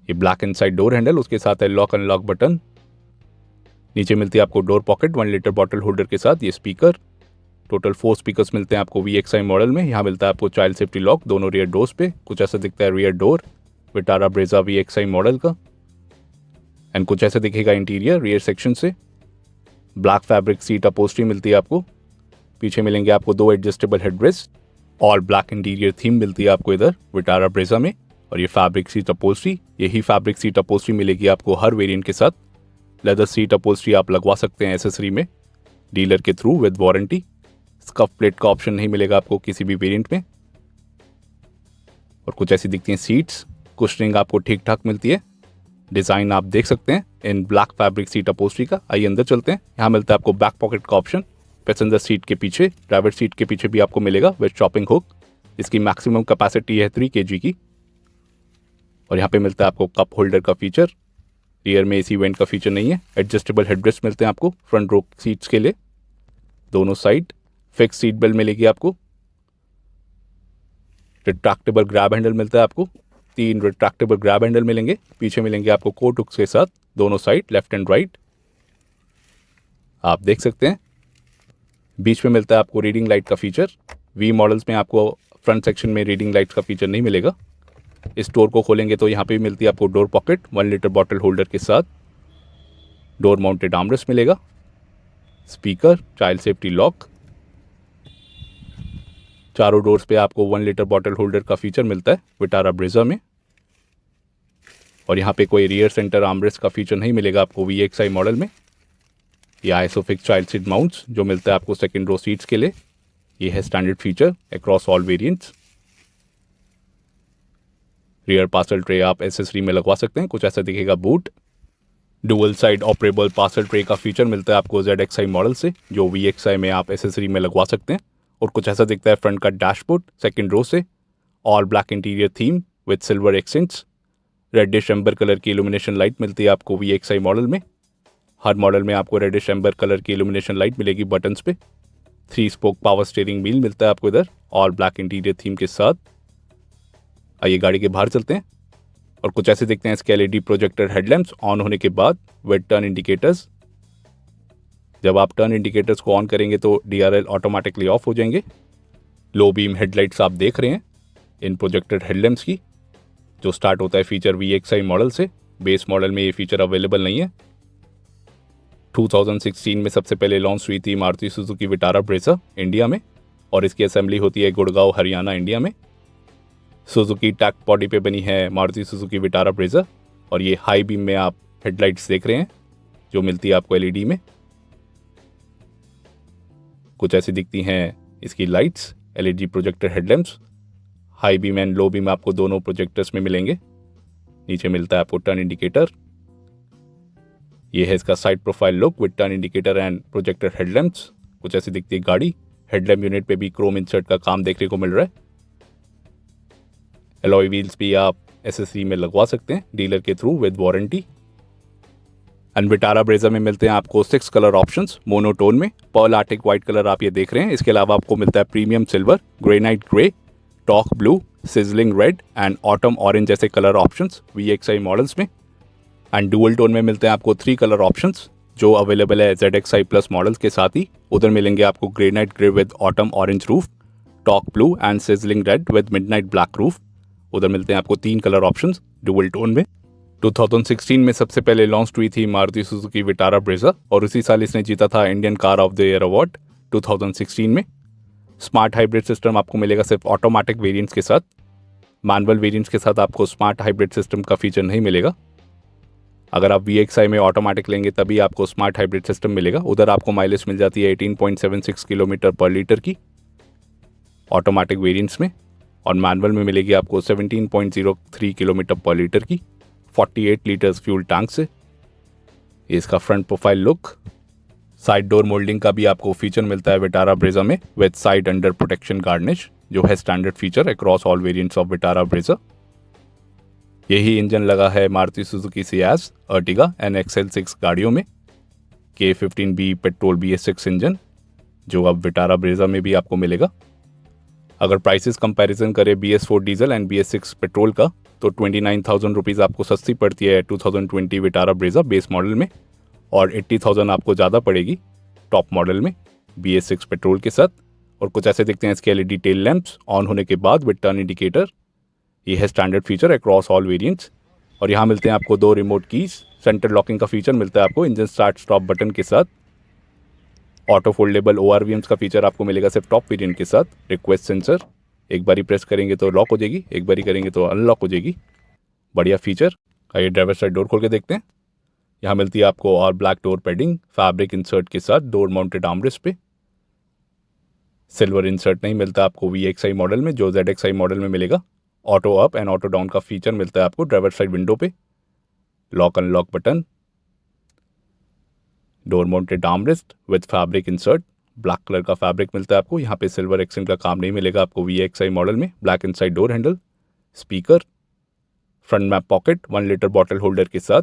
ये ब्लैक इनसाइड डोर हैंडल, उसके साथ है लॉक अनलॉक बटन। नीचे मिलती है आपको door pocket 1 litre bottle holder के साथ। ये स्पीकर, टोटल 4 स्पीकर्स मिलते हैं आपको VXI मॉडल में। यहाँ मिलता है आपको चाइल्ड सेफ्टी लॉक दोनों रियर डोर्स पे। कुछ ऐसा दिखता है rear door Vitara Brezza VXI model का। एंड कुछ ऐसा दिखेगा इंटीरियर रियर सेक्शन से। ब्लैक फैब्रिक सीट अपोस्ट्री मिलती है आपको। पीछे मिलेंगे आपको 2 adjustable headrest. All black interior theme मिलती है आपको इधर विटारा ब्रेजा में। और ये फैब्रिक सीट अपोस्ट्री, यही फैब्रिक सीट अपोस्ट्री मिलेगी आपको हर वेरिएंट के साथ। लेदर सीट अपोस्ट्री आप लगवा सकते हैं एसेसरी में डीलर के through with warranty. Scuff plate का ऑप्शन नहीं मिलेगा आपको किसी भी वेरिएंट में। और कुछ ऐसी दिखती हैं सीट्स। कुशनिंग आपको ठीक ठाक मिलती है। डिज़ाइन आप देख सकते हैं इन ब्लैक फैब्रिक सीट अपोस्ट्री का। आइए अंदर चलते हैं। यहाँ मिलता है आपको बैक पॉकेट का ऑप्शन। पैसेंजर सीट के पीछे, ड्राइवर सीट के पीछे भी आपको मिलेगा विद शॉपिंग हुक। इसकी मैक्सिमम कैपेसिटी है 3 kg की। और यहाँ पे मिलता है आपको कप होल्डर का फीचर। रियर में AC वेंट का फीचर नहीं है। एडजस्टेबल हेडरेस्ट मिलते हैं आपको फ्रंट रो सीट्स के लिए दोनों साइड। फिक्स सीट बेल्ट मिलेगी आपको। रिट्रैक्टेबल ग्रैब हैंडल मिलता है आपको। 3 रिट्रैक्टेबल ग्रैब हैंडल मिलेंगे। पीछे मिलेंगे आपको कोट हुक्स के साथ दोनों साइड, लेफ्ट एंड राइट। आप देख सकते हैं बीच में मिलता है आपको रीडिंग लाइट का फीचर। V मॉडल्स में आपको फ्रंट सेक्शन में रीडिंग लाइट्स का फीचर नहीं मिलेगा। इस डोर को खोलेंगे तो यहाँ पे भी मिलती है आपको door pocket 1 litre bottle holder के साथ। डोर माउंटेड आर्मरेस्ट मिलेगा। Speaker, child safety lock. चारों डोर्स पे आपको 1 लीटर बॉटल होल्डर का फीचर मिलता है विटारा ब्रेजा में। और यहाँ पे कोई रियर सेंटर आर्मरेस्ट का फीचर नहीं मिलेगा आपको VXI मॉडल में। ये आइसोफिक्स चाइल्ड सीट माउंट्स जो मिलता है आपको सेकंड रो सीट्स के लिए। ये है standard feature across all variants. Rear parcel tray आप एसेसरी में लगवा सकते हैं, कुछ ऐसा दिखेगा boot. Dual side operable parcel tray का फीचर मिलता है आपको ZXi मॉडल से, जो VXi में आप एसेसरी में लगवा सकते हैं। और कुछ ऐसा दिखता है फ्रंट का डैशबोर्ड सेकंड रो से, all black interior theme with silver accents. Reddish amber colour की इल्यूमिनेशन लाइट मिलती है आपको VXi मॉडल में। हर मॉडल में आपको रेडिश एम्बर कलर की इल्यूमिनेशन लाइट मिलेगी बटन्स पे। 3 स्पोक पावर स्टीयरिंग व्हील मिलता है आपको इधर, ऑल ब्लैक इंटीरियर थीम के साथ। आइए गाड़ी के बाहर चलते हैं और कुछ ऐसे दिखते हैं इसके LED प्रोजेक्टर हेडलैम्प्स ऑन होने के बाद विद टर्न इंडिकेटर्स। जब आप टर्न इंडिकेटर्स को ऑन करेंगे तो DRL ऑटोमेटिकली ऑफ हो जाएंगे। लो बीम हेडलाइट्स आप देख रहे हैं इन प्रोजेक्टेड हेडलैम्प्स की, जो स्टार्ट होता है फीचर VXi मॉडल से। बेस मॉडल में ये फीचर अवेलेबल नहीं है। 2016 में सबसे पहले लॉन्च हुई थी Maruti Suzuki Vitara Brezza India में, और इसकी असेंबली होती है गुड़गांव हरियाणा इंडिया में। सुजुकी टैक बॉडी पे बनी है मारुति सुजुकी विटारा ब्रेजा, और ये हाई बीम में आप हेडलाइट्स देख रहे हैं जो मिलती है आपको LED में। कुछ ऐसी दिखती हैं इसकी lights, LED projector headlamps. High beam and low beam आपको दोनों प्रोजेक्टर्स में मिलेंगे। नीचे मिलता है आपको टर्न इंडिकेटर। ये है इसका side profile look with turn indicator and projector headlamps. कुछ ऐसी दिखती है गाड़ी। हेडलैम्प यूनिट पे भी क्रोम इंसर्ट का काम देखने को मिल रहा है। एलॉय व्हील्स भी आप एसेसरी में लगवा सकते हैं डीलर के through with warranty. And Vitara Brezza में मिलते हैं आपको 6 कलर ऑप्शंस मोनोटोन में। पर्ल आर्टिक व्हाइट कलर आप ये देख रहे हैं। इसके अलावा आपको मिलता है premium silver, granite grey, talk blue, sizzling red and autumn orange जैसे कलर ऑप्शंस VXi मॉडल्स में। एंड डुअल टोन में मिलते हैं आपको 3 कलर ऑप्शंस जो अवेलेबल है ZXi प्लस मॉडल्स के साथ ही। उधर मिलेंगे आपको granite grey with autumn orange roof, talk blue and sizzling read with midnight black roof. उधर मिलते हैं आपको 3 कलर ऑप्शंस डुअल टोन में। 2016 में सबसे पहले लॉन्च हुई थी मारुति सुजुकी विटारा ब्रेजा, और उसी साल इसने जीता था Indian car of the year award 2016 में। स्मार्ट हाइब्रिड सिस्टम आपको मिलेगा सिर्फ ऑटोमेटिक वेरिएंट्स के साथ। मैनुअल वेरिएंट्स के साथ आपको स्मार्ट हाइब्रिड सिस्टम का फीचर नहीं मिलेगा। अगर आप VXi में ऑटोमेटिक लेंगे तभी आपको स्मार्ट हाइब्रिड सिस्टम मिलेगा। उधर आपको माइलेज मिल जाती है 18.76 किलोमीटर पर लीटर की ऑटोमेटिक वेरिएंट्स में, और मैनुअल में मिलेगी आपको 17.03 किलोमीटर पर लीटर की 48 लीटर्स फ्यूल टैंक से। ये इसका front profile look. Side door moulding का भी आपको फीचर मिलता है विटारा ब्रेजा में with side under protection garnish, जो है standard feature across all variants of Vitara Brezza. यही इंजन लगा है Maruti Suzuki Ciaz, Ertiga and XL6 गाड़ियों में। K15B पेट्रोल BS6 इंजन जो अब विटारा ब्रेजा में भी आपको मिलेगा। अगर प्राइसेस कंपैरिजन करें BS4 diesel and BS6 petrol का, तो 29,000 रुपीज़ आपको सस्ती पड़ती है 2020 विटारा ब्रेजा बेस मॉडल में, और 80,000 आपको ज़्यादा पड़ेगी टॉप मॉडल में BS6 पेट्रोल के साथ। और कुछ ऐसे दिखते हैं इसके LED टेल लैंप्स ऑन होने के बाद विद टर्न इंडिकेटर। ये है standard feature across all variants. और यहाँ मिलते हैं आपको 2 रिमोट कीज। सेंटर लॉकिंग का फीचर मिलता है आपको इंजन स्टार्ट स्टॉप बटन के साथ। ऑटो फोल्डेबल ORVMs का फीचर आपको मिलेगा सिर्फ टॉप वेरिएंट के साथ। रिक्वेस्ट सेंसर एक बारी प्रेस करेंगे तो लॉक हो जाएगी, एक बारी करेंगे तो अनलॉक हो जाएगी। बढ़िया फीचर। आइए ड्राइवर साइड डोर खोल के देखते हैं। यहाँ मिलती है आपको और black door padding fabric insert के साथ डोर माउंटेड आर्मरेस्ट पे। सिल्वर इंसर्ट नहीं मिलता आपको VXi मॉडल में, जो ZXi मॉडल में मिलेगा। Auto up and auto down का फीचर मिलता है आपको ड्राइवर साइड विंडो पे। Lock unlock button, door mounted armrest with fabric insert, black colour का फैब्रिक मिलता है आपको। यहाँ पे सिल्वर एक्सेंट का काम नहीं मिलेगा आपको VXi मॉडल में। Black inside door handle, speaker, front map pocket 1 litre bottle holder के साथ।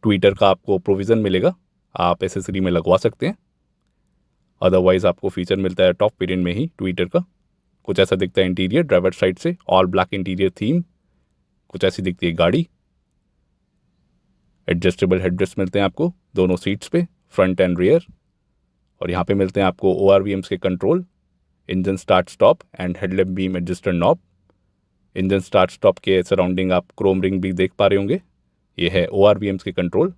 ट्विटर का आपको प्रोविज़न मिलेगा, आप एसेसरी में लगवा सकते हैं। अदरवाइज आपको फीचर मिलता है टॉप वेरिएंट में ही ट्विटर का। कुछ ऐसा दिखता है इंटीरियर ड्राइवर साइड से, ऑल ब्लैक इंटीरियर थीम। कुछ ऐसी दिखती है गाड़ी। एडजस्टेबल हेडरेस्ट मिलते हैं आपको दोनों सीट्स पे, फ्रंट एंड रियर। और यहाँ पे मिलते हैं आपको ORVMs के control, engine start stop and headlamp beam adjuster knob. Engine start stop के सराउंडिंग आप क्रोम रिंग भी देख पा रहे होंगे। ये है ORVMs के control.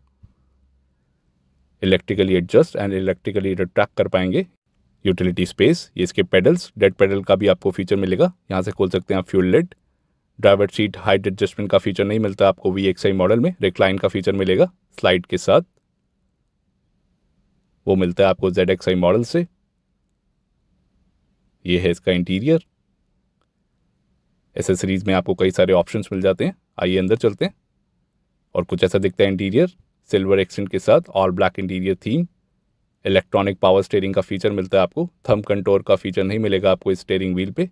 Electrically adjust and electrically retract कर पाएंगे। यूटिलिटी स्पेस, ये इसके पेडल्स, डेड पेडल का भी आपको फीचर मिलेगा। यहाँ से खोल सकते हैं आप fuel lid. Driver seat height adjustment का फीचर नहीं मिलता आपको VXi मॉडल में। रिक्लाइन का फीचर मिलेगा स्लाइड के साथ, वो मिलता है आपको ZXi मॉडल से। ये है इसका इंटीरियर। एसेसरीज में आपको कई सारे ऑप्शंस मिल जाते हैं। आइए अंदर चलते हैं। और कुछ ऐसा दिखता है इंटीरियर, सिल्वर एक्सेंट के साथ all black interior theme. Electronic power steering का फीचर मिलता है आपको। थंब कंट्रोल का फीचर नहीं मिलेगा आपको इस स्टीयरिंग व्हील पे।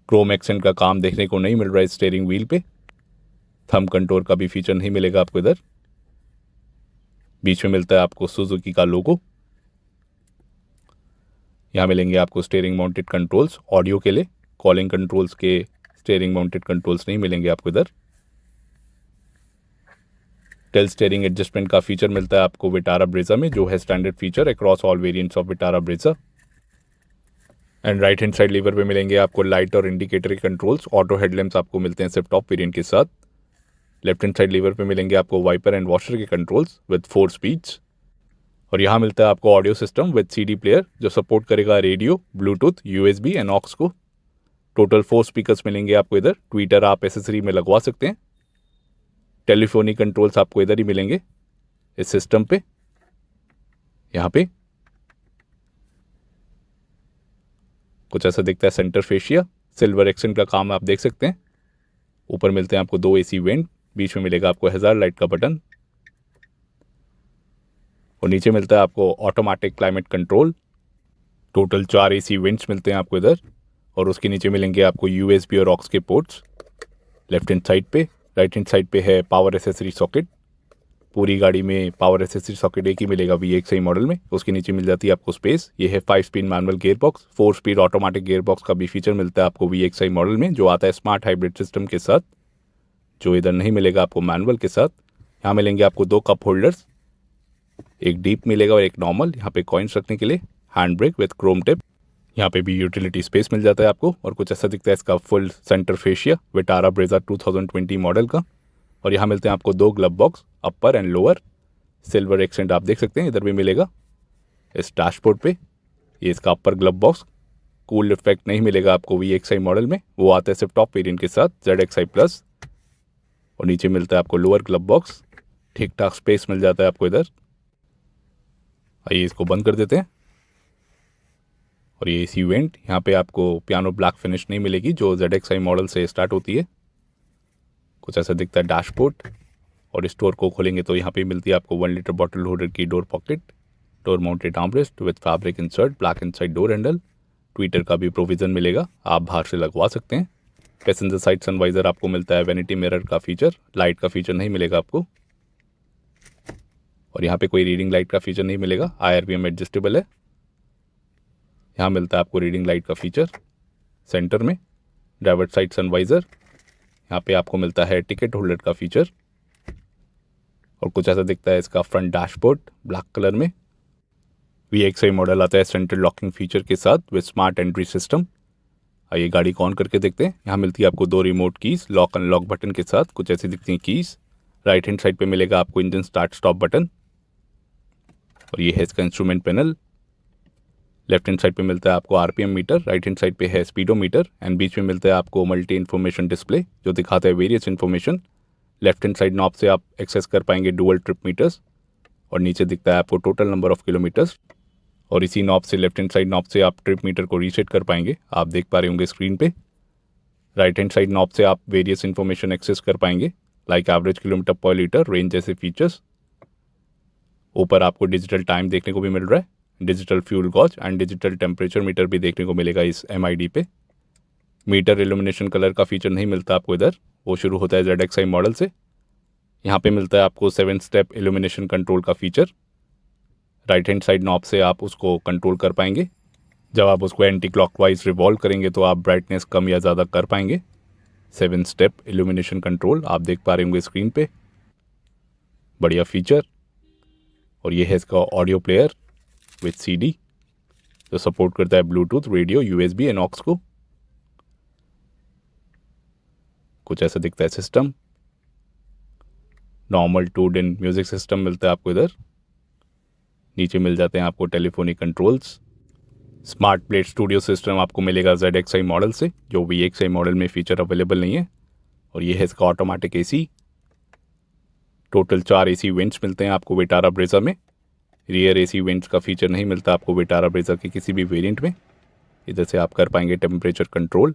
क्रोम एक्सेंट का काम देखने को नहीं मिल रहा है स्टीयरिंग व्हील पे। थंब कंट्रोल का भी फीचर नहीं मिलेगा आपको इधर। बीच में मिलता है आपको सुजुकी का लोगो। यहाँ मिलेंगे आपको स्टीयरिंग माउंटेड कंट्रोल्स ऑडियो के लिए। कॉलिंग कंट्रोल्स के स्टीयरिंग माउंटेड कंट्रोल्स नहीं मिलेंगे आपको इधर। टेल स्टीयरिंग एडजस्टमेंट का फीचर मिलता है आपको विटारा ब्रेजा में, जो है standard feature across all variants of Vitara Brezza. And right hand side lever पे मिलेंगे आपको लाइट और इंडिकेटर के कंट्रोल्स। ऑटो हेडलैम्प्स आपको मिलते हैं सिर्फ टॉप वेरिएंट के साथ। लेफ्ट हैंड साइड लीवर पे मिलेंगे आपको वाइपर एंड वॉशर के कंट्रोल्स विद 4 स्पीड्स। और यहाँ मिलता है आपको audio system with CD player, जो सपोर्ट करेगा radio, Bluetooth, USB and aux को। टोटल 4 स्पीकर्स मिलेंगे आपको इधर। ट्विटर आप एसेसरी में लगवा सकते हैं। टेलीफोनिक कंट्रोल्स आपको इधर ही मिलेंगे इस सिस्टम पे। यहाँ पे कुछ ऐसा दिखता है सेंटर फेशिया। सिल्वर एक्सेंट का काम आप देख सकते हैं। ऊपर मिलते हैं आपको 2 AC वेंट। बीच में मिलेगा आपको हैजार्ड लाइट का बटन। और नीचे मिलता है आपको automatic climate control. Total 4 AC vents मिलते हैं आपको इधर। और उसके नीचे मिलेंगे आपको USB और ऑक्स के पोर्ट्स लेफ्ट हैंड साइड पे। राइट हैंड साइड पे है पावर एसेसरी सॉकेट। पूरी गाड़ी में पावर एसेसरी सॉकेट एक ही मिलेगा VXI मॉडल में। उसके नीचे मिल जाती है आपको स्पेस। ये है 5 speed manual gear box. 4 speed automatic gear box का भी फीचर मिलता है आपको VXI मॉडल में, जो आता है स्मार्ट हाइब्रिड सिस्टम के साथ, जो इधर नहीं मिलेगा आपको मैनुअल के साथ। यहाँ मिलेंगे आपको 2 कप होल्डर्स, एक डीप मिलेगा और एक नॉर्मल। यहाँ पे कॉइन्स रखने के लिए। Hand brake with Chrome tip. यहाँ पे भी यूटिलिटी स्पेस मिल जाता है आपको। और कुछ ऐसा दिखता है इसका full centre fascia Vitara Brezza 2020 model का। और यहाँ मिलते हैं आपको 2 glove box, upper and lower. Silver accent आप देख सकते हैं इधर भी मिलेगा इस डैशबोर्ड पे। ये इसका अपर ग्लव बॉक्स। कूल इफेक्ट नहीं मिलेगा आपको VXI मॉडल में, वो आता है सिर्फ टॉप वेरिएंट के साथ ZXI प्लस। और नीचे मिलता है आपको लोअर ग्लव बॉक्स। ठीक ठाक स्पेस मिल जाता है आपको इधर। आइए इसको बंद कर देते हैं। और ये AC वेंट, यहाँ पे आपको पियानो ब्लैक फिनिश नहीं मिलेगी जो ZXI मॉडल से स्टार्ट होती है। कुछ ऐसा दिखता है डैशबोर्ड। और इस डोर को खोलेंगे तो यहाँ पे मिलती है आपको 1 लीटर बॉटल होल्डर की door pocket, door mounted armrest with fabric insert, black inside door handle. Twitter का भी प्रोविजन मिलेगा, आप बाहर से लगवा सकते हैं। पैसेंजर साइड सनवाइजर आपको मिलता है। वैनिटी मिरर का फीचर, लाइट का फीचर नहीं मिलेगा आपको। और यहाँ पे कोई रीडिंग लाइट का फीचर नहीं मिलेगा। IRBM एडजस्टेबल है। यहाँ मिलता है आपको रीडिंग लाइट का फीचर सेंटर में। ड्राइवर साइड सनवाइजर, यहाँ पे आपको मिलता है टिकट होल्डर का फीचर। और कुछ ऐसा दिखता है इसका फ्रंट डैशबोर्ड ब्लैक कलर में। VXI मॉडल आता है सेंट्रल लॉकिंग फीचर के साथ विद स्मार्ट एंट्री सिस्टम। आइए गाड़ी को ऑन करके देखते हैं। यहाँ मिलती है आपको 2 remote keys, lock unlock button के साथ। कुछ ऐसी दिखती हैं कीज। राइट हैंड साइड पे मिलेगा आपको इंजन स्टार्ट स्टॉप बटन। और ये है इसका instrument panel. Left hand side पे मिलता है आपको RPM meter, right hand side पे है स्पीडोमीटर एंड बीच में मिलता है आपको मल्टी इन्फॉर्मेशन डिस्प्ले, जो दिखाता है various information. Left hand side knob से आप एक्सेस कर पाएंगे डुअल ट्रिप मीटर्स। और नीचे दिखता है आपको टोटल नंबर ऑफ किलोमीटर्स। और इसी नॉब से, लेफ्ट हैंड साइड नॉब से आप ट्रिप मीटर को रीसेट कर पाएंगे, आप देख पा रहे होंगे स्क्रीन पे। राइट हैंड साइड नॉब से आप वेरियस इन्फॉर्मेशन एक्सेस कर पाएंगे, like average kilometre per litre, range जैसे फीचर्स। ऊपर आपको डिजिटल टाइम देखने को भी मिल रहा है, digital fuel gauge and digital temperature meter भी देखने को मिलेगा इस MID पे। मीटर इल्यूमिनेशन कलर का फीचर नहीं मिलता आपको इधर, वो शुरू होता है ZXI मॉडल से। यहाँ पे मिलता है आपको 7 स्टेप इल्यूमिनेशन कंट्रोल का feature. Right hand side knob से आप उसको कंट्रोल कर पाएंगे। जब आप उसको एंटी क्लॉकवाइज रिवॉल्व करेंगे तो आप ब्राइटनेस कम या ज़्यादा कर पाएंगे। 7 स्टेप इल्यूमिनेशन कंट्रोल आप देख पा रहे होंगे स्क्रीन पे। बढ़िया फीचर। और ये है इसका ऑडियो प्लेयर विद CD, जो सपोर्ट करता है bluetooth, radio, USB and aux को। कुछ ऐसा दिखता है system. Normal 2-DIN music system मिलता है आपको इधर। नीचे मिल जाते हैं आपको telephonic controls. Smart plate studio system आपको मिलेगा ZXI मॉडल से, जो VXI मॉडल में फीचर अवेलेबल नहीं है। और ये है इसका automatic AC। Total 4 AC vents मिलते हैं आपको विटारा ब्रेजा में। रियर AC वेंट्स का फीचर नहीं मिलता आपको विटारा ब्रेजा के किसी भी वेरिएंट में। इधर से आप कर पाएंगे टेम्परेचर कंट्रोल।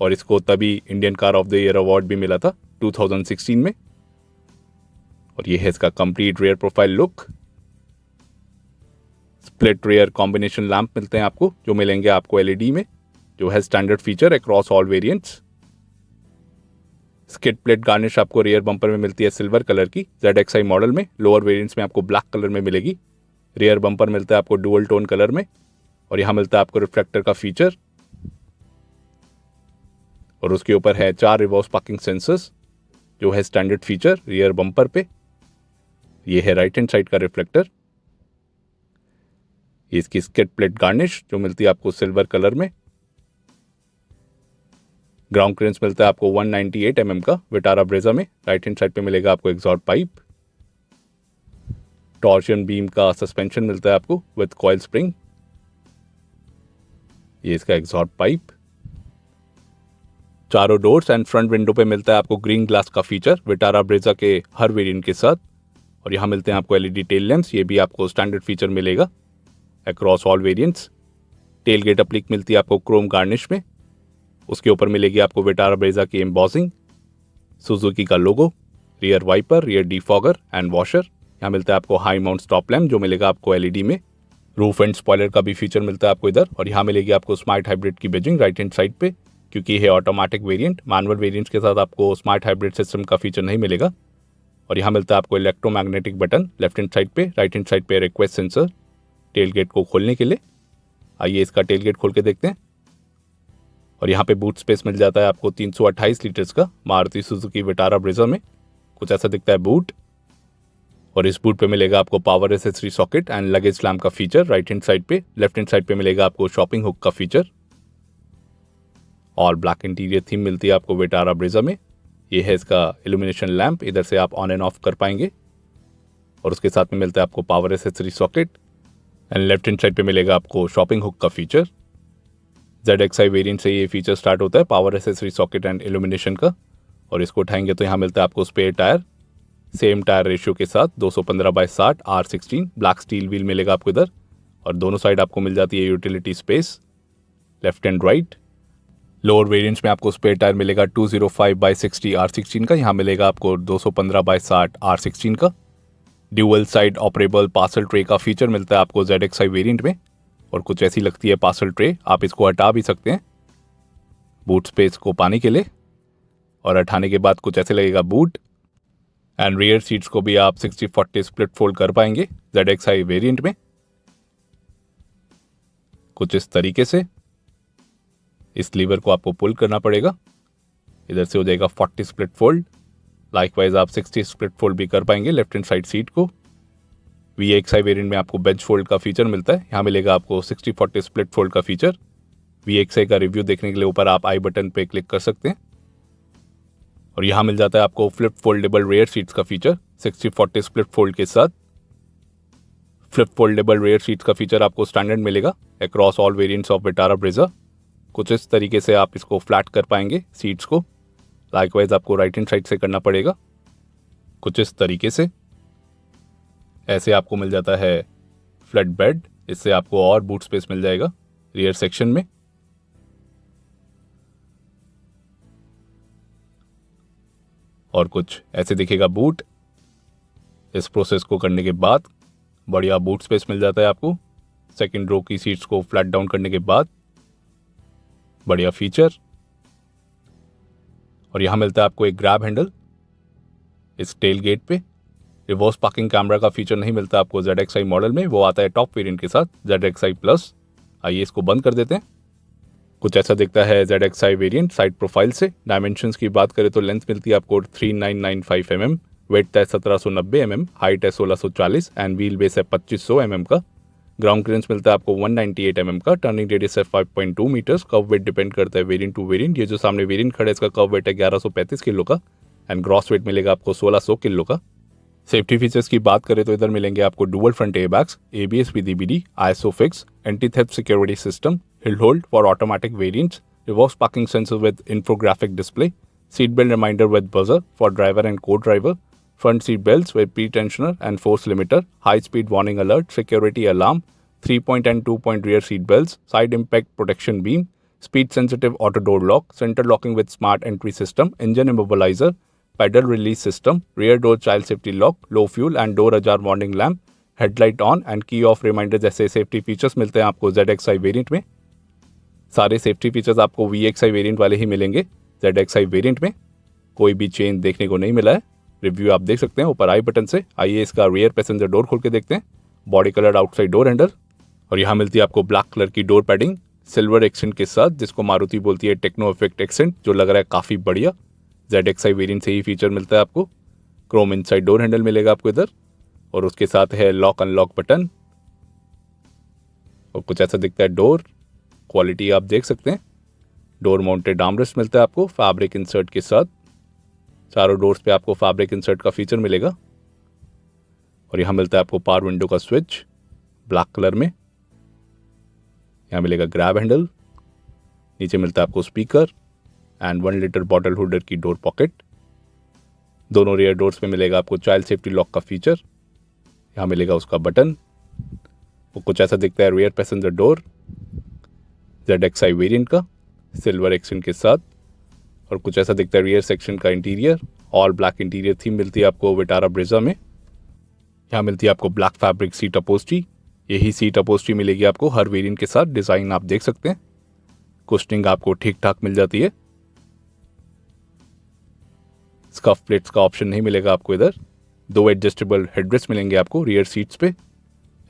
और इसको तभी Indian car of the year award भी मिला था 2016 में। और ये है इसका complete rear profile look. Split rear combination lamp मिलते हैं आपको, जो मिलेंगे आपको एलईडी में, जो है standard feature across all variants. Skid plate garnish आपको रियर बम्पर में मिलती है सिल्वर कलर की ZXi मॉडल में। लोअर वेरिएंट्स में आपको ब्लैक कलर में मिलेगी। रियर बम्पर मिलता है आपको डुअल टोन कलर में, और यहाँ मिलता है आपको रिफ्लेक्टर का फीचर। और उसके ऊपर है 4 रिवर्स पार्किंग सेंसर्स, जो है स्टैंडर्ड फीचर रियर बम्पर पे। ये है राइट हैंड साइड का रिफ्लेक्टर। ये इसकी स्किड प्लेट गार्निश जो मिलती है आपको सिल्वर कलर में। ग्राउंड क्लियरेंस मिलता है आपको 198 mm का विटारा ब्रेजा में। राइट हैंड साइड पे मिलेगा आपको एग्जॉस्ट पाइप। टॉर्शन बीम का सस्पेंशन मिलता है आपको विद कॉइल स्प्रिंग। ये इसका एग्जॉस्ट पाइप। चारों डोर्स एंड फ्रंट विंडो पे मिलता है आपको ग्रीन ग्लास का फीचर विटारा ब्रेजा के हर वेरिएंट के साथ। और यहाँ मिलते हैं आपको एलईडी टेल लैंप्स, ये भी आपको स्टैंडर्ड फीचर मिलेगा across all variants. Tail gate applique मिलती है आपको क्रोम गार्निश में। उसके ऊपर मिलेगी आपको विटारा ब्रेजा की एम्बॉसिंग, सुजुकी का logo, rear wiper, rear defogger and washer. यहाँ मिलता है आपको हाई माउंट स्टॉप लैम्प जो मिलेगा आपको एलईडी में। रूफ एंड स्पॉइलर का भी फीचर मिलता है आपको इधर। और यहाँ मिलेगी आपको स्मार्ट हाइब्रिड की बेजिंग राइट हैंड साइड पे, क्योंकि ये ऑटोमेटिक वेरिएंट। मैनुअल वेरिएंट्स के साथ आपको स्मार्ट हाइब्रिड सिस्टम का फीचर नहीं मिलेगा। और यहाँ मिलता है आपको electromagnetic button left hand side पे, राइट हैंड साइड पे रिक्वेस्ट सेंसर टेल गेट को खोलने के लिए। आइए इसका टेल गेट खोल के देखते हैं। और यहाँ पे बूट स्पेस मिल जाता है आपको 328 लीटर्स का मारुति सुजुकी विटारा ब्रेजा में। कुछ ऐसा दिखता है बूट। और इस बूट पे मिलेगा आपको power accessory socket and luggage lamp का फीचर राइट हैंड साइड पे। लेफ्ट हैंड साइड पे मिलेगा आपको शॉपिंग हुक का फीचर। और ब्लैक इंटीरियर थीम मिलती है आपको विटारा ब्रेजा में। ये है इसका इल्यूमिनेशन लैम्प, इधर से आप ऑन एंड ऑफ कर पाएंगे। और उसके साथ में मिलता है आपको power accessory socket and left hand side पे मिलेगा आपको शॉपिंग हुक का फीचर। ZXi वेरिएंट से ये फीचर स्टार्ट होता है power accessory socket and illumination का। और इसको उठाएंगे तो यहाँ मिलता है आपको spare tyre, same tyre ratio के साथ 215/60 R16 ब्लैक स्टील व्हील मिलेगा आपको इधर। और दोनों साइड आपको मिल जाती है utility space left and right. Lower variants में आपको स्पेयर टायर मिलेगा 205/60 R16 का। यहाँ मिलेगा आपको 215/60 R16 का। Dual side operable parcel tray का फीचर मिलता है आपको ZXi वेरिएंट में। और कुछ ऐसी लगती है पार्सल ट्रे, आप इसको हटा भी सकते हैं बूट स्पेस को पाने के लिए। और हटाने के बाद कुछ ऐसे लगेगा बूट। एंड रियर सीट्स को भी आप 60/40 स्प्लिट फोल्ड कर पाएंगे ZXi वेरिएंट में कुछ इस तरीके से। इस लीवर को आपको पुल करना पड़ेगा, इधर से हो जाएगा 40 स्प्लिट फोल्ड। लाइकवाइज आप 60 स्प्लिट फोल्ड भी कर पाएंगे लेफ्ट हैंड साइड सीट को। VXi वेरिएंट में आपको बेंच फोल्ड का फीचर मिलता है। यहाँ मिलेगा आपको 60/40 स्प्लिट फोल्ड का फीचर। VXi का रिव्यू देखने के लिए ऊपर आप आई बटन पे क्लिक कर सकते हैं। और यहाँ मिल जाता है आपको फ्लिप फोल्डेबल रेयर सीट्स का फीचर 60/40 स्प्लिट फोल्ड के साथ। फ्लिप फोल्डेबल रेयर सीट्स का फीचर आपको स्टैंडर्ड मिलेगा across all variants of Vitara Brezza. कुछ इस तरीके से आप इसको फ्लैट कर पाएंगे सीट्स को। लाइकवाइज आपको राइट हैंड साइड से करना पड़ेगा कुछ इस तरीके से। ऐसे आपको मिल जाता है फ्लैट बेड, इससे आपको और बूट स्पेस मिल जाएगा रियर सेक्शन में। और कुछ ऐसे दिखेगा बूट। इस प्रोसेस को करने के बाद बढ़िया बूट स्पेस मिल जाता है आपको। सेकंड रो की सीट्स को फ्लैट डाउन करने के बाद बढ़िया फीचर। और यहाँ मिलता है आपको एक ग्रैब हैंडल इस टेल गेट पे। रिवर्स पार्किंग कैमरा का फीचर नहीं मिलता आपको ZXi मॉडल में, वो आता है टॉप वेरिएंट के साथ ZXi प्लस। आइए इसको बंद कर देते हैं। कुछ ऐसा दिखता है ZXi वेरिएंट साइड प्रोफाइल से। डायमेंशंस की बात करें तो लेंथ मिलती है आपको 3995 mm, वेट है 1790 mm, हाइट है 1640 एंड व्हील बेस है 2500 mm का। ग्राउंड क्लियरेंस मिलता है आपको 198 mm का। टर्निंग रेडियस है 5.2 मीटर्स। कर्व वेट डिपेंड करता है वेरिएंट टू वेरिएंट। ये जो सामने वेरिएंट खड़ा है इसका कर्व वेट है 1135 किलो का एंड ग्रॉस वेट मिलेगा आपको 1600 किलो का। सेफ्टी फीचर्स की बात करें तो इधर मिलेंगे आपको dual front airbags, ABS with EBD, ISOFIX, anti-theft security system, hill hold for automatic variants, reverse parking sensor with infographic display, seat belt reminder with buzzer for driver and co-driver, front seat belts with pre-tensioner and force limiter, high speed warning alert, security alarm, 3-point and 2-point rear seat belts, side impact protection beam, speed sensitive auto door lock, center locking with smart entry system, engine immobilizer, pedal release system, rear door child safety lock, low fuel and door ajar warning lamp, headlight on and key off reminder जैसे safety features मिलते हैं आपको ZXi variant में। सारे safety features आपको VXi variant वाले ही मिलेंगे। ZXi variant में कोई भी चेंज देखने को नहीं मिला है। रिव्यू आप देख सकते हैं ऊपर आई बटन से। आइए इसका रियर पैसेंजर डोर खोल के देखते हैं। Body colour outside door handle और यहाँ मिलती है आपको ब्लैक कलर की डोर पैडिंग सिल्वर एक्सेंट के साथ, जिसको मारुति बोलती है टेक्नो इफेक्ट एक्सेंट, जो लग रहा है काफ़ी बढ़िया। ZXi वेरिएंट से ही फीचर मिलता है आपको। क्रोम इनसाइड डोर हैंडल मिलेगा आपको इधर और उसके साथ है लॉक अनलॉक बटन और कुछ ऐसा दिखता है डोर। क्वालिटी आप देख सकते हैं। डोर माउंटेड आर्मरेस्ट मिलता है आपको फैब्रिक इंसर्ट के साथ। चारों डोर्स पे आपको फैब्रिक इंसर्ट का फीचर मिलेगा और यहाँ मिलता है आपको पावर विंडो का स्विच ब्लैक कलर में। यहाँ मिलेगा ग्रैब हैंडल, नीचे मिलता है आपको speaker and 1 litre bottle holder की डोर पॉकेट। दोनों रियर डोर्स में मिलेगा आपको चाइल्ड सेफ्टी लॉक का फीचर। यहाँ मिलेगा उसका बटन। वो कुछ ऐसा दिखता है rear passenger door ZXi variant का सिल्वर एक्सेंट के साथ और कुछ ऐसा दिखता है रियर सेक्शन का interior. All black interior theme मिलती है आपको विटारा ब्रेजा में। यहाँ मिलती है आपको ब्लैक फैब्रिक सीट अपोस्ट्री। यही सीट अपोस्ट्री मिलेगी आपको हर वेरिएंट के साथ। डिज़ाइन आप देख सकते हैं। कुशनिंग आपको ठीक ठाक मिल जाती है। स्कफ प्लेट्स का ऑप्शन नहीं मिलेगा आपको इधर। 2 एडजस्टेबल हेडरेस्ट मिलेंगे आपको रियर सीट्स पे।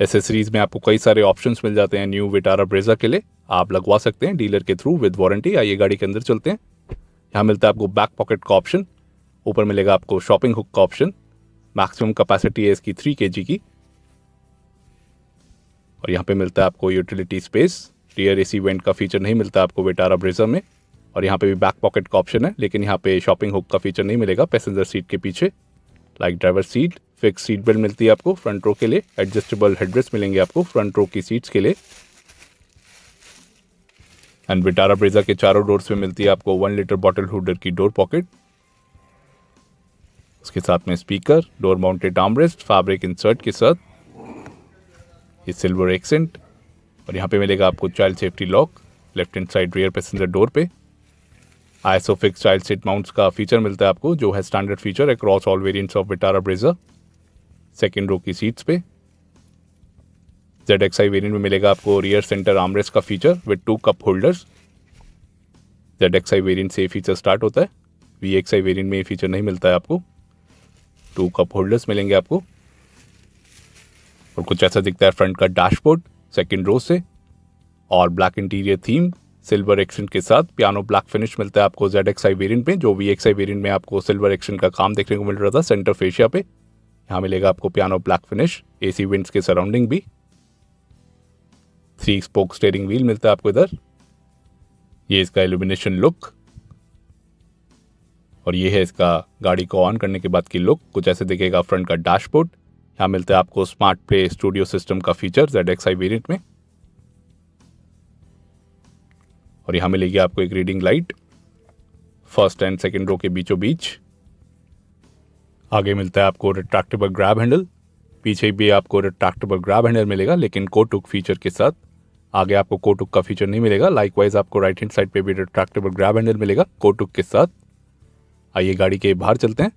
एसेसरीज में आपको कई सारे ऑप्शंस मिल जाते हैं न्यू विटारा ब्रेजा के लिए। आप लगवा सकते हैं डीलर के थ्रू विद वारंटी। आइए गाड़ी के अंदर चलते हैं। यहाँ मिलता है आपको बैक पॉकेट का ऑप्शन। ऊपर मिलेगा आपको शॉपिंग हुक का ऑप्शन। मैक्सिमम कैपेसिटी है इसकी 3 kg की और यहाँ पे मिलता है आपको utility space. Rear AC went का फीचर नहीं मिलता आपको विटारा ब्रेजा में और यहाँ पे भी बैक पॉकेट का ऑप्शन है, लेकिन यहाँ पे शॉपिंग हुक का फीचर नहीं मिलेगा पैसेंजर सीट के पीछे। Like driver seat, fix seat belt मिलती है आपको फ्रंट रो के लिए। एडजस्टेबल हेडरेस्ट मिलेंगे आपको फ्रंट रो की सीट्स के लिए एंड विटारा ब्रेजा के चारों डोर्स में मिलती है आपको 1 लीटर बॉटल होल्डर की डोर पॉकेट। उसके साथ में speaker, door mounted armrest fabric insert के साथ, ये सिल्वर एक्सेंट और यहाँ पे मिलेगा आपको child safety lock left hand side rear passenger door पे। ISO fix child seat mounts का फीचर मिलता है आपको, जो है standard feature across all variants of Vitara Brezza. Second row की सीट्स पे ZXi वेरिएंट में मिलेगा आपको रियर सेंटर आर्मरेस्ट का feature with 2 cup holders. ZXi variant से ये फीचर स्टार्ट होता है। VXi वेरिएंट में ये फीचर नहीं मिलता है आपको। 2 कप होल्डर्स मिलेंगे आपको और कुछ ऐसा दिखता है फ्रंट का डैशबोर्ड सेकेंड रो से। और black interior theme silver accent के साथ पियानो ब्लैक फिनिश मिलता है आपको ZXi वेरिएंट में, जो VXi वेरिएंट में आपको सिल्वर एक्सेंट का काम देखने को मिल रहा था सेंटर फेशिया पे। यहाँ मिलेगा आपको piano black finish, AC winds के सराउंडिंग भी। 3 स्पोक स्टीयरिंग व्हील मिलता है आपको इधर। ये इसका इल्यूमिनेशन लुक और ये है इसका गाड़ी को ऑन करने के बाद की लुक। कुछ ऐसे दिखेगा फ्रंट का डैशबोर्ड। यहाँ मिलता है आपको स्मार्ट प्ले स्टूडियो सिस्टम का फीचर ZXi वेरिएंट में और यहाँ मिलेगी आपको एक reading light first and second row के बीचों बीच। आगे मिलता है आपको रिट्रैक्टेबल ग्रैब हैंडल, पीछे भी आपको रिट्रैक्टेबल ग्रैब हैंडल मिलेगा लेकिन कोट हुक फीचर के साथ। आगे आपको कोट हुक का फीचर नहीं मिलेगा। लाइकवाइज आपको राइट हैंड साइड पे भी रिट्रैक्टेबल ग्रैब हैंडल मिलेगा कोट हुक के साथ। आइए गाड़ी के बाहर चलते हैं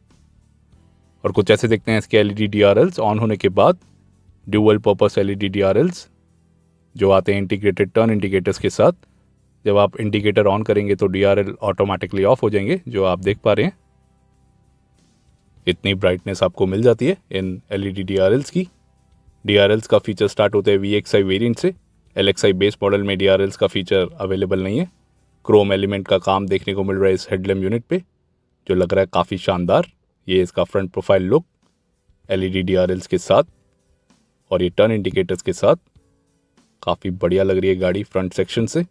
और कुछ ऐसे देखते हैं इसके LED DRLs ऑन होने के बाद। ड्यूअल पर्पस LED DRLs जो आते हैं इंटीग्रेटेड टर्न इंडिकेटर्स के साथ। जब आप इंडिकेटर ऑन करेंगे तो DRL ऑटोमेटिकली ऑफ हो जाएंगे, जो आप देख पा रहे हैं। इतनी ब्राइटनेस आपको मिल जाती है इन LED DRLs की। DRLs का फीचर स्टार्ट होते हैं VXi वेरिएंट से। LXi बेस मॉडल में DRLs का फीचर अवेलेबल नहीं है। क्रोम एलिमेंट का काम देखने को मिल रहा है इस हेडलैम्प यूनिट पे, जो लग रहा है काफ़ी शानदार। ये इसका front profile look LED DRLs के साथ और ये टर्न इंडिकेटर्स के साथ काफ़ी बढ़िया लग रही है गाड़ी फ्रंट सेक्शन से।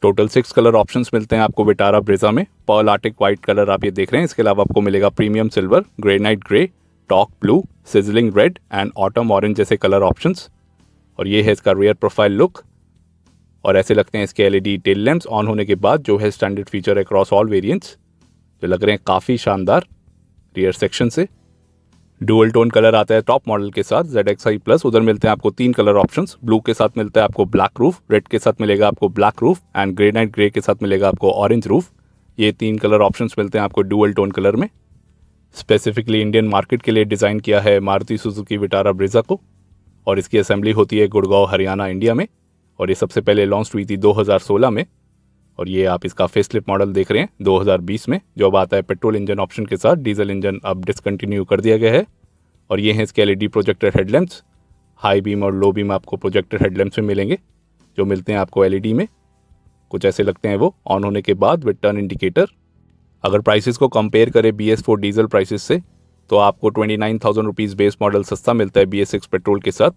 टोटल 6 कलर ऑप्शंस मिलते हैं आपको विटारा ब्रेजा में। पर्ल आर्टिक वाइट कलर आप ये देख रहे हैं। इसके अलावा आपको मिलेगा premium silver, granite grey, talk blue, sizzling red and autumn orange जैसे कलर ऑप्शंस। और ये है इसका रियर प्रोफाइल लुक और ऐसे लगते हैं इसके LED टेल लैंप्स ऑन होने के बाद, जो है standard feature across all variants, जो लग रहे हैं काफ़ी शानदार रियर सेक्शन से। डुअल टोन कलर आता है टॉप मॉडल के साथ ZXi प्लस। उधर मिलते हैं आपको 3 कलर ऑप्शंस। ब्लू के साथ मिलता है आपको ब्लैक रूफ, रेड के साथ मिलेगा आपको black roof and granite grey के साथ मिलेगा आपको ऑरेंज रूफ। ये 3 कलर ऑप्शंस मिलते हैं आपको डुअल टोन कलर में। स्पेसिफिकली इंडियन मार्केट के लिए डिज़ाइन किया है मारुति सुजुकी विटारा ब्रेजा को और इसकी असेंबली होती है गुड़गांव हरियाणा इंडिया में और ये सबसे पहले लॉन्च हुई थी 2016 में। और ये आप इसका फेसलिफ्ट मॉडल देख रहे हैं 2020 में, जो अब आता है पेट्रोल इंजन ऑप्शन के साथ। डीजल इंजन अब डिसकंटिन्यू कर दिया गया है। और ये हैं इसके LED projector headlamps. High beam और लो बीम आपको प्रोजेक्टर हेडलैम्प्स में मिलेंगे, जो मिलते हैं आपको LED में। कुछ ऐसे लगते हैं वो ऑन होने के बाद विद टर्न इंडिकेटर। अगर प्राइसेस को कंपेयर करें BS4 डीजल प्राइसेस से तो आपको 29,000 रुपीज़ बेस मॉडल सस्ता मिलता है BS6 पेट्रोल के साथ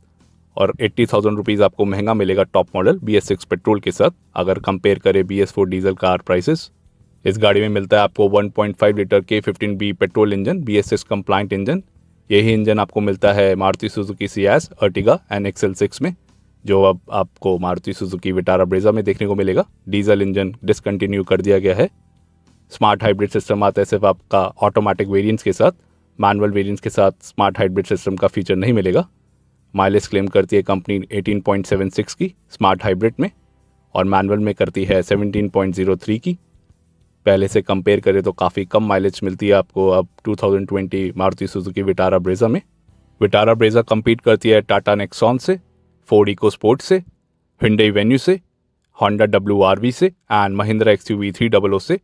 और 80,000 रुपीज़ आपको महंगा मिलेगा टॉप मॉडल BS6 पेट्रोल के साथ अगर कंपेयर करें BS4 डीजल कार प्राइसेस। इस गाड़ी में मिलता है आपको 1.5 litre K15B petrol engine, BS6 complaint engine. यही इंजन आपको मिलता है Maruti Suzuki Ciaz, Ertiga and XL6 में, जो अब आपको मारुति सुजुकी विटारा ब्रेजा में देखने को मिलेगा। डीजल इंजन डिसकंटिन्यू कर दिया गया है। स्मार्ट हाइब्रिड सिस्टम आता है सिर्फ आपका ऑटोमेटिक वेरिएंट्स के साथ, मैनुअल वेरिएंट्स के साथ स्मार्ट हाइब्रिड सिस्टम का फीचर नहीं मिलेगा। माइलेज क्लेम करती है कंपनी 18.76 की स्मार्ट हाइब्रिड में और मैनुअल में करती है 17.03 की। पहले से कंपेयर करें तो काफ़ी कम माइलेज मिलती है आपको अब 2020 मारुति सुजुकी विटारा ब्रेजा में। विटारा ब्रेजा compete करती है टाटा नेक्सॉन से, फोर्ड इको स्पोर्ट से, Hyundai वेन्यू से, होंडा WRV से एंड महिंद्रा XUV 300 से।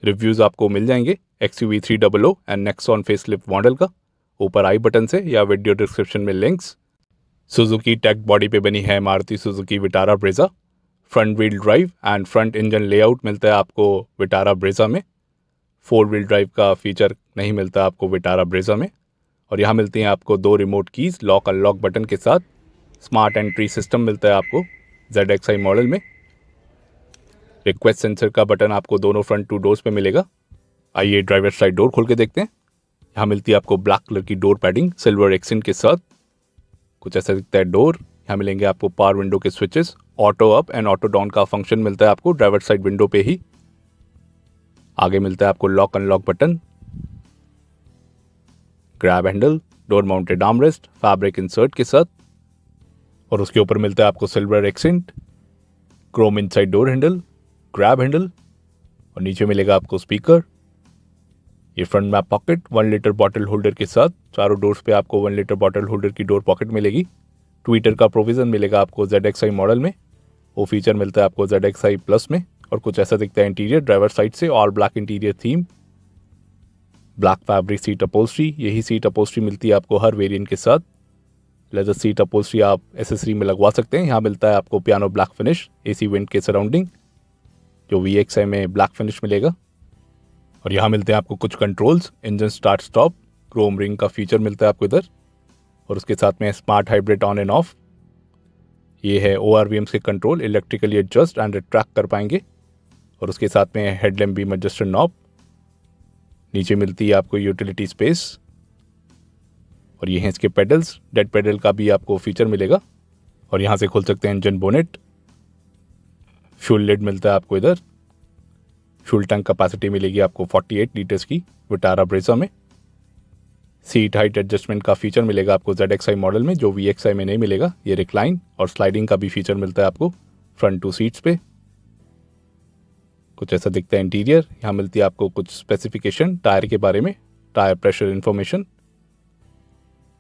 रिव्यूज़ आपको मिल जाएंगे XUV 300 and Nexon facelift model का ऊपर आई बटन से या वीडियो डिस्क्रिप्शन में लिंक्स। सुजुकी टेक बॉडी पे बनी है Maruti Suzuki Vitara Brezza. Front wheel drive and front engine layout मिलता है आपको विटारा ब्रेजा में। 4 व्हील ड्राइव का फीचर नहीं मिलता आपको विटारा ब्रेजा में। और यहाँ मिलती हैं आपको 2 remote keys lock unlock button के साथ। स्मार्ट एंट्री सिस्टम मिलता है आपको ZXi मॉडल में। रिक्वेस्ट सेंसर का बटन आपको दोनों फ्रंट 2 डोर्स पे मिलेगा। आइए ड्राइवर साइड डोर खोल के देखते हैं। यहाँ मिलती है आपको ब्लैक कलर की डोर पैडिंग सिल्वर एक्सेंट के साथ। कुछ ऐसा दिखता है डोर। यहाँ मिलेंगे आपको पावर विंडो के switches, auto up and auto down का फंक्शन मिलता है आपको ड्राइवर साइड विंडो पे ही। आगे मिलता है आपको lock unlock button, grab handle, door mounted armrest fabric insert के साथ और उसके ऊपर मिलता है आपको silver accent, chrome inside door handle, grab handle और नीचे मिलेगा आपको स्पीकर। ये फ्रंट में पॉकेट 1 लीटर बॉटल होल्डर के साथ। चारों डोर्स पे आपको 1 लीटर बॉटल होल्डर की डोर पॉकेट मिलेगी। ट्विटर का प्रोविज़न मिलेगा आपको ZXi मॉडल में, वो फीचर मिलता है आपको ZXi प्लस में। और कुछ ऐसा दिखता है इंटीरियर ड्राइवर साइड से, all black interior theme, black fabric seat upholstery. यही सीट अपहोल्स्ट्री मिलती है आपको हर वेरिएंट के साथ। लेदर सीट अपहोल्स्ट्री आप एसेसरी में लगवा सकते हैं। यहाँ मिलता है आपको piano black finish, AC went के सराउंडिंग, जो VXi में ब्लैक फिनिश मिलेगा। और यहाँ मिलते हैं आपको कुछ controls, engine start stop, Chrome ring का फीचर मिलता है आपको इधर। और उसके साथ में smart hybrid on end of. ये है ORVMs के control, electrically adjust and retract कर पाएंगे। और उसके साथ में हेडलैम्प बीम एडजस्टर नॉब। नीचे मिलती है आपको यूटिलिटी स्पेस और ये हैं इसके पेडल्स, डेड पेडल का भी आपको फीचर मिलेगा। और यहाँ से खोल सकते हैं इंजन बोनेट। फ्यूल लिड मिलता है आपको इधर। फ्यूल टैंक कैपेसिटी मिलेगी आपको 48 लीटर्स की विटारा ब्रेजा में। सीट हाइट एडजस्टमेंट का फीचर मिलेगा आपको ZXi मॉडल में, जो VXi में नहीं मिलेगा। ये रिक्लाइन और स्लाइडिंग का भी फीचर मिलता है आपको फ्रंट 2 सीट्स पे। कुछ ऐसा दिखता है इंटीरियर। यहाँ मिलती है आपको कुछ स्पेसिफिकेशन टायर के बारे में, tyre pressure information.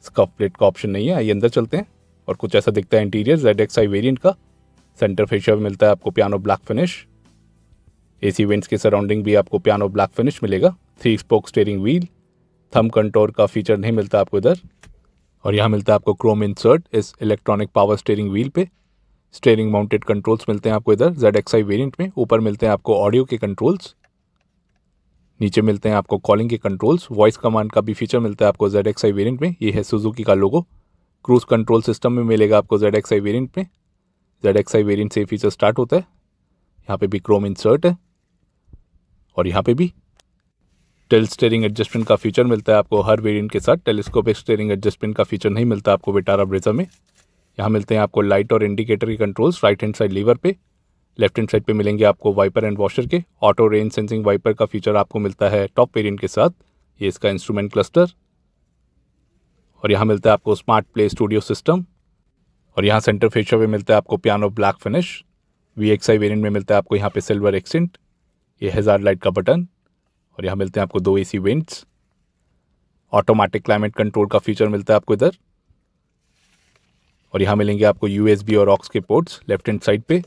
Scuff plate का ऑप्शन नहीं है। आइए अंदर चलते हैं। और कुछ ऐसा दिखता है इंटीरियर ZXi वेरिएंट का। सेंटर फेशियल मिलता है आपको piano black finish. AC vents के सराउंडिंग भी आपको पियानो ब्लैक फिनिश मिलेगा। 3 spoke steering wheel, thumb control का फीचर नहीं मिलता आपको इधर। और यहाँ मिलता है आपको क्रोम इंसर्ट इस इलेक्ट्रॉनिक पावर स्टीयरिंग व्हील पे। स्टीयरिंग माउंटेड कंट्रोल्स मिलते हैं आपको इधर ZXi वेरिएंट में। ऊपर मिलते हैं आपको ऑडियो के कंट्रोल्स, नीचे मिलते हैं आपको कॉलिंग के कंट्रोल्स। वॉइस कमांड का भी फीचर मिलता है आपको ZXi वेरिएंट में। ये है सुजुकी का लोगो। क्रूज कंट्रोल सिस्टम में मिलेगा आपको ZXi वेरिएंट में। ZXi वेरिएंट से फीचर स्टार्ट होता है। यहाँ पे भी क्रोम इंसर्ट है और यहाँ पे भी टिल्ट स्टीयरिंग एडजस्टमेंट का फीचर मिलता है आपको हर वेरिएंट के साथ। टेलीस्कोपिक स्टीयरिंग एडजस्टमेंट का फीचर नहीं मिलता आपको विटारा ब्रेजा में। यहाँ मिलते हैं आपको लाइट और इंडिकेटर के controls right hand side lever पे। लेफ्ट हैंड साइड पे मिलेंगे आपको वाइपर एंड वॉशर के। ऑटो रेन सेंसिंग वाइपर का फीचर आपको मिलता है टॉप वेरिएंट के साथ। ये इसका इंस्ट्रूमेंट क्लस्टर। और यहाँ मिलता है आपको स्मार्ट प्ले स्टूडियो सिस्टम। और यहाँ सेंटर फेशियर पे मिलता है आपको piano black finish. VXI variant में मिलता है आपको यहाँ पे सिल्वर एक्सेंट। ये हैजार्ड लाइट का बटन। और यहाँ मिलते हैं आपको 2 AC vents. Automatic climate control का फीचर मिलता है आपको इधर। और यहाँ मिलेंगे आपको USB और ऑक्स के पोर्ट्स लेफ्ट हैंड साइड पे।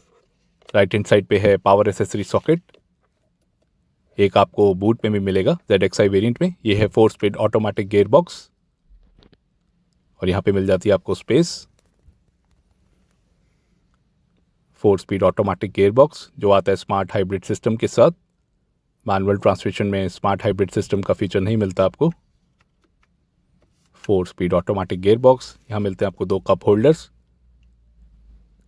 राइट हैंड साइड पे है पावर एसेसरी सॉकेट। एक आपको बूट में भी मिलेगा ZXI वेरिएंट में। ये है 4 स्पीड ऑटोमेटिक गियर बॉक्स। और यहाँ पे मिल जाती है आपको space. 4 speed automatic gear box जो आता है स्मार्ट हाइब्रिड सिस्टम के साथ। मैनुअल ट्रांसमिशन में स्मार्ट हाइब्रिड सिस्टम का फीचर नहीं मिलता आपको। 4 स्पीड ऑटोमेटिक गियर बॉक्स। यहाँ मिलते हैं आपको 2 कप होल्डर्स।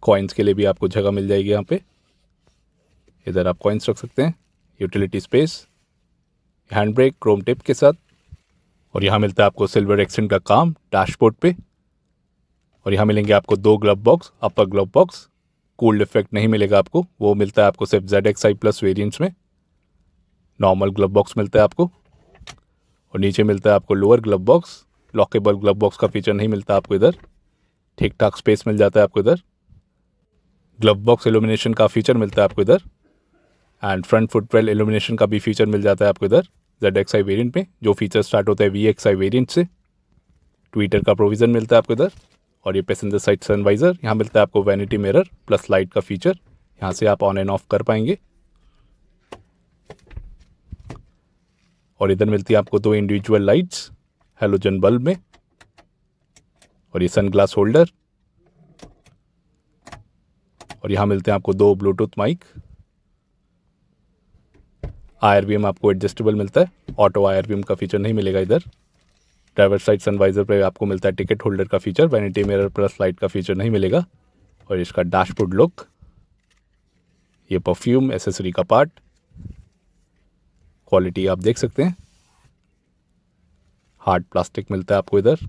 कॉइन्स के लिए भी आपको जगह मिल जाएगी यहाँ पे। इधर आप कॉइन्स रख सकते हैं। Utility space, hand brake Chrome tip के साथ। और यहाँ मिलता है आपको सिल्वर एक्सेंट का काम डैशबोर्ड पे। और यहाँ मिलेंगे आपको 2 ग्लव बॉक्स, अपर ग्लव बॉक्स। कूल्ड इफेक्ट नहीं मिलेगा आपको, वो मिलता है आपको सिर्फ ZXI प्लस वेरिएंट्स में। नॉर्मल ग्लव बॉक्स मिलता है आपको। और नीचे मिलता है आपको lower glove box. Lockable glove box का फीचर नहीं मिलता आपको इधर। ठीक ठाक स्पेस मिल जाता है आपको इधर। ग्लव बॉक्स इल्यूमिनेशन का फीचर मिलता है आपको इधर। एंड फ्रंट फुटवेल इल्यूमिनेशन का भी फीचर मिल जाता है आपको इधर ZXI वेरिएंट में, जो फीचर स्टार्ट होता है VXI वेरिएंट से। ट्विटर का प्रोविज़न मिलता है आपको इधर। और ये पैसेंजर साइड सनवाइज़र। यहाँ मिलता है आपको वैनिटी मिरर प्लस लाइट का फीचर। यहाँ से आप ऑन एंड ऑफ कर पाएंगे। और इधर मिलती है आपको 2 इंडिविजुअल लाइट्स हैलोजन बल्ब में। और ये सन ग्लास होल्डर। और यहाँ मिलते हैं आपको 2 ब्लूटूथ माइक। IRBM आपको एडजस्टेबल मिलता है। ऑटो IRBM का फीचर नहीं मिलेगा इधर। ड्राइवर साइड सनवाइजर पे आपको मिलता है टिकट होल्डर का feature. Vanity mirror plus light का फीचर नहीं मिलेगा। और इसका डैशबोर्ड लुक, ये परफ्यूम एसेसरी का पार्ट, क्वालिटी आप देख सकते हैं। हार्ड प्लास्टिक मिलता है आपको इधर।